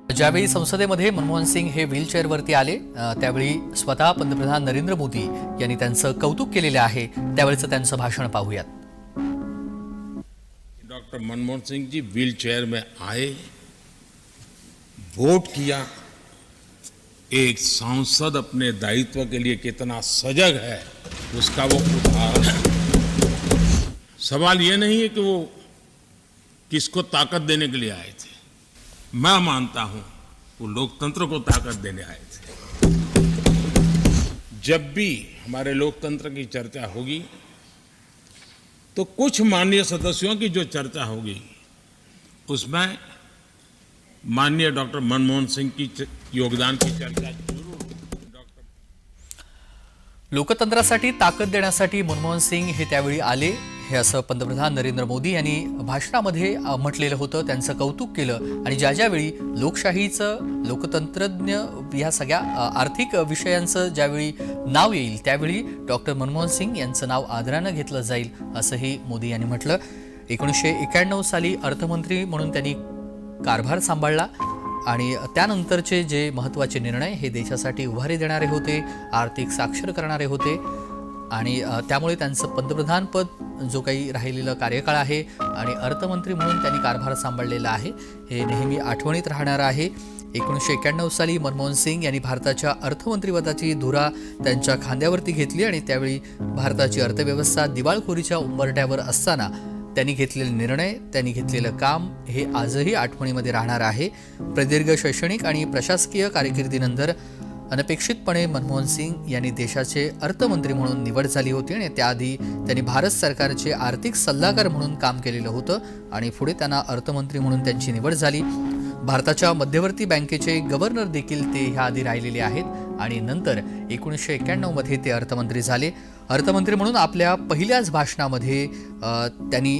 ज्यावेळी संसदेमध्ये मनमोहन सिंग हे व्हीलचेअरवरती आले त्यावेळी स्वतः पंतप्रधान नरेंद्र मोदी यांनी त्यांचं कौतुक केलेलं आहे. त्यावेळेचं त्यांचं भाषण पाहूयात. Doctor Manmohan Singh ji wheel chair में आए, वोट किया. एक सांसद अपने दायित्व के लिए कितना सजग है उसका वो उदाहरण है. सवाल ये नहीं है कि वो किसको ताकत देने के लिए आए थे. मैं मानता हूं वो लोकतंत्र को ताकत देने आए थे. जब भी हमारे लोकतंत्र की चर्चा होगी तो कुछ माननीय सदस्यों की जो चर्चा होगी उसमें माननीय डॉक्टर मनमोहन सिंह की योगदान की चर्चा जरूर. लोकतंत्रासाठी ताकद देण्यासाठी मनमोहन सिंग हे त्यावेळी आले हे असं पंतप्रधान नरेंद्र मोदी यांनी भाषणामध्ये म्हटलेलं होतं. त्यांचं कौतुक केलं आणि ज्यावेळी लोकशाहीचं, लोकतंत्रज्ञ या सगळ्या आर्थिक विषयांचं ज्यावेळी नाव येईल त्यावेळी डॉक्टर मनमोहन सिंग यांचं नाव आदरानं घेतलं जाईल असंही मोदी यांनी म्हटलं. 1991 साली अर्थमंत्री म्हणून त्यांनी कारभार सांभाळला आणि त्यानंतरचे जे महत्त्वाचे निर्णय हे देशासाठी उभारी देणारे होते, आर्थिक साक्षर करणारे होते आणि त्यामुळे त्यांचं पंतप्रधानपद जो काही राहिलेलं कार्यकाळ आहे आणि अर्थमंत्री म्हणून त्यांनी कारभार सांभाळलेला आहे हे नेहमी आठवणीत राहणार आहे. 1991 साली मनमोहन सिंग यांनी भारताच्या अर्थमंत्रीपदाची धुरा त्यांच्या खांद्यावरती घेतली आणि त्यावेळी भारताची अर्थव्यवस्था दिवाळखोरीच्या उंबरठ्यावर असताना त्यांनी घेतलेले निर्णय, त्यांनी घेतलेलं काम हे आजही आठवणीमध्ये राहणार आहे. प्रदीर्घ शैक्षणिक आणि प्रशासकीय कारकिर्दीनंतर अनपेक्षितपणे मनमोहन सिंग यांनी देशाचे अर्थमंत्री म्हणून निवड झाली होती आणि त्याआधी त्यांनी भारत सरकारचे आर्थिक सल्लागार म्हणून काम केलेलं होतं आणि पुढे त्यांना अर्थमंत्री म्हणून त्यांची निवड झाली. भारताच्या मध्यवर्ती बँकेचे गव्हर्नर देखील ते ह्या आधी राहिलेले आहेत आणि नंतर 1991 मध्ये ते अर्थमंत्री झाले. अर्थमंत्री म्हणून आपल्या पहिल्याच भाषणामध्ये त्यांनी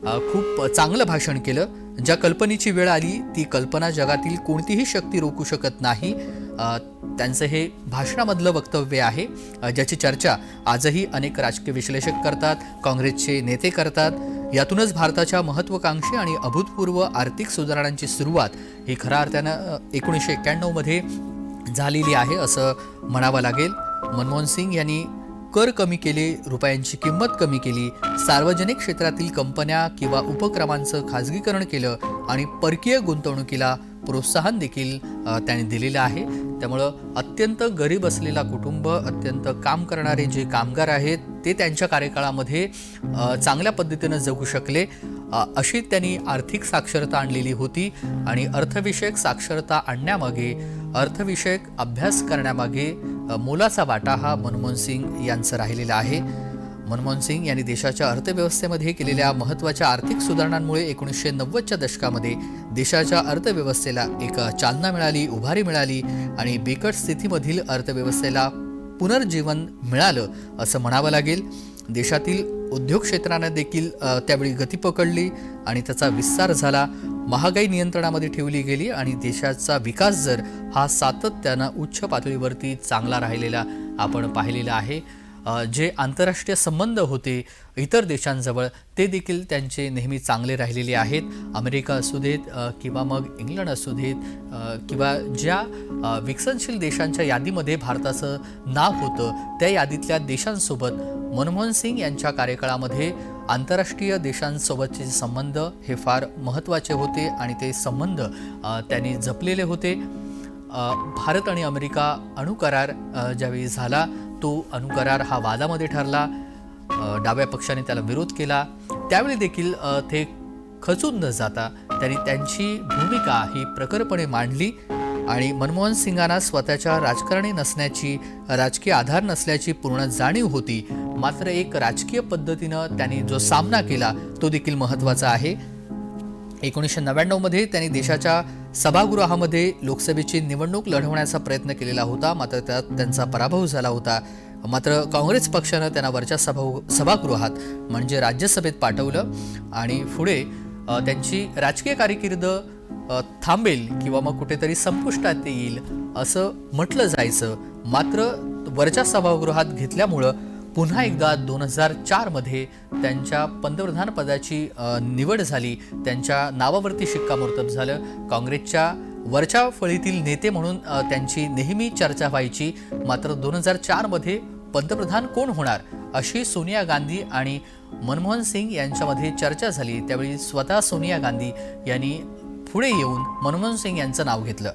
खूप चांगलं भाषण केलं. ज्या कल्पनेची वेळ आली ती कल्पना जगातील कोणतीही शक्ती रोखू शकत नाही, त्यांचं हे भाषणामधलं वक्तव्य आहे, ज्याची चर्चा आजही अनेक राजकीय विश्लेषक करतात, काँग्रेसचे नेते करतात. यातूनच भारताच्या महत्त्वाकांक्षी आणि अभूतपूर्व आर्थिक सुधारणांची सुरुवात ही खऱ्या अर्थानं 1991 मध्ये झालेली आहे असं म्हणावं लागेल. मनमोहन सिंग यांनी कर कमी केले, रुपयांची किंमत कमी केली, सार्वजनिक क्षेत्रातील कंपन्या किंवा उपक्रमांचं खाजगीकरण केलं आणि परकीय गुंतवणुकीला प्रोत्साहन देखील त्यांनी दिलेलं आहे. त्यामुळं अत्यंत गरीब असलेला कुटुंब, अत्यंत काम करणारे जे कामगार आहेत ते त्यांच्या कार्यकाळामध्ये चांगल्या पद्धतीनं जगू शकले, अशी त्यांनी आर्थिक साक्षरता आणलेली होती. आणि अर्थविषयक साक्षरता आणण्यामागे, अर्थविषयक अभ्यास करण्यामागे मोलाचा वाटा हा मनमोहन सिंग यांचं राहिलेला आहे. मनमोहन सिंग यांनी देशाच्या अर्थव्यवस्थेमध्ये केलेल्या महत्त्वाच्या आर्थिक सुधारणांमुळे 1990च्या दशकामध्ये देशाच्या अर्थव्यवस्थेला एक चालना मिळाली, उभारी मिळाली आणि बिकट स्थितीमधील अर्थव्यवस्थेला पुनर्जीवन मिळालं असं म्हणावं लागेल. देशातील उद्योग क्षेत्रानं देखील त्यावेळी गती पकडली आणि त्याचा विस्तार झाला. महागाई नियंत्रणामध्ये ठेवली गेली आणि देशाचा विकास दर हा सातत्यानं उच्च पातळीवरती चांगला राहिलेला आपण पाहिलेला आहे. जे आंतरराष्ट्रीय संबंध होते इतर देशांजवळ ते देखील त्यांचे नेहमी चांगले राहिलेले आहेत. अमेरिका असू देत किंवा मग इंग्लंड असू देत किंवा ज्या विकसनशील देशांच्या यादीमध्ये भारताचं नाव होतं त्या यादीतल्या देशांसोबत मनमोहन सिंग यांच्या कार्यकाळामध्ये आंतरराष्ट्रीय देशांसोबतचे संबंध हे फार महत्त्वाचे होते आणि ते संबंध त्यांनी जपलेले होते. भारत आणि अमेरिका अणुकरार ज्यावेळी झाला तो अणुकरार हा वादामध्ये ठरला. डाव्या पक्षाने त्याला विरोध केला. त्यावेळी देखील ते खचून न जाता त्यांनी त्यांची भूमिका ही प्रखरपणे मांडली आणि मनमोहन सिंगांना स्वतःच्या राजकारणी नसण्याची, राजकीय आधार नसल्याची पूर्ण जाणीव होती. मात्र एक राजकीय पद्धतीनं त्यांनी जो सामना केला तो देखील महत्त्वाचा आहे. 1999 मध्ये त्यांनी देशाच्या सभागृहामध्ये लोकसभेची निवडणूक लढवण्याचा प्रयत्न केलेला होता, मात्र त्यात त्यांचा पराभव झाला होता. मात्र काँग्रेस पक्षानं त्यांना वरच्या सभागृहात म्हणजे राज्यसभेत पाठवलं आणि पुढे त्यांची राजकीय कारकीर्द थांबेल किंवा मग कुठेतरी संपुष्टात येईल असं म्हटलं जायचं. मात्र वरच्या सभागृहात घेतल्यामुळं पुन्हा एकदा 2004 मध्ये त्यांच्या पंतप्रधान पदाची निवड झाली. त्यांच्या नावावरती शिक्कामोर्तब झालं. काँग्रेसच्या वरच्या फळीतील नेते म्हणून त्यांची नेहमी चर्चा व्हायची. मात्र 2004 मध्ये पंतप्रधान कोण होणार अशी सोनिया गांधी आणि मनमोहन सिंग यांच्यामध्ये चर्चा झाली. त्यावेळी स्वतः सोनिया गांधी यांनी पुढे येऊन मनमोहन सिंग यांचं नाव घेतलं.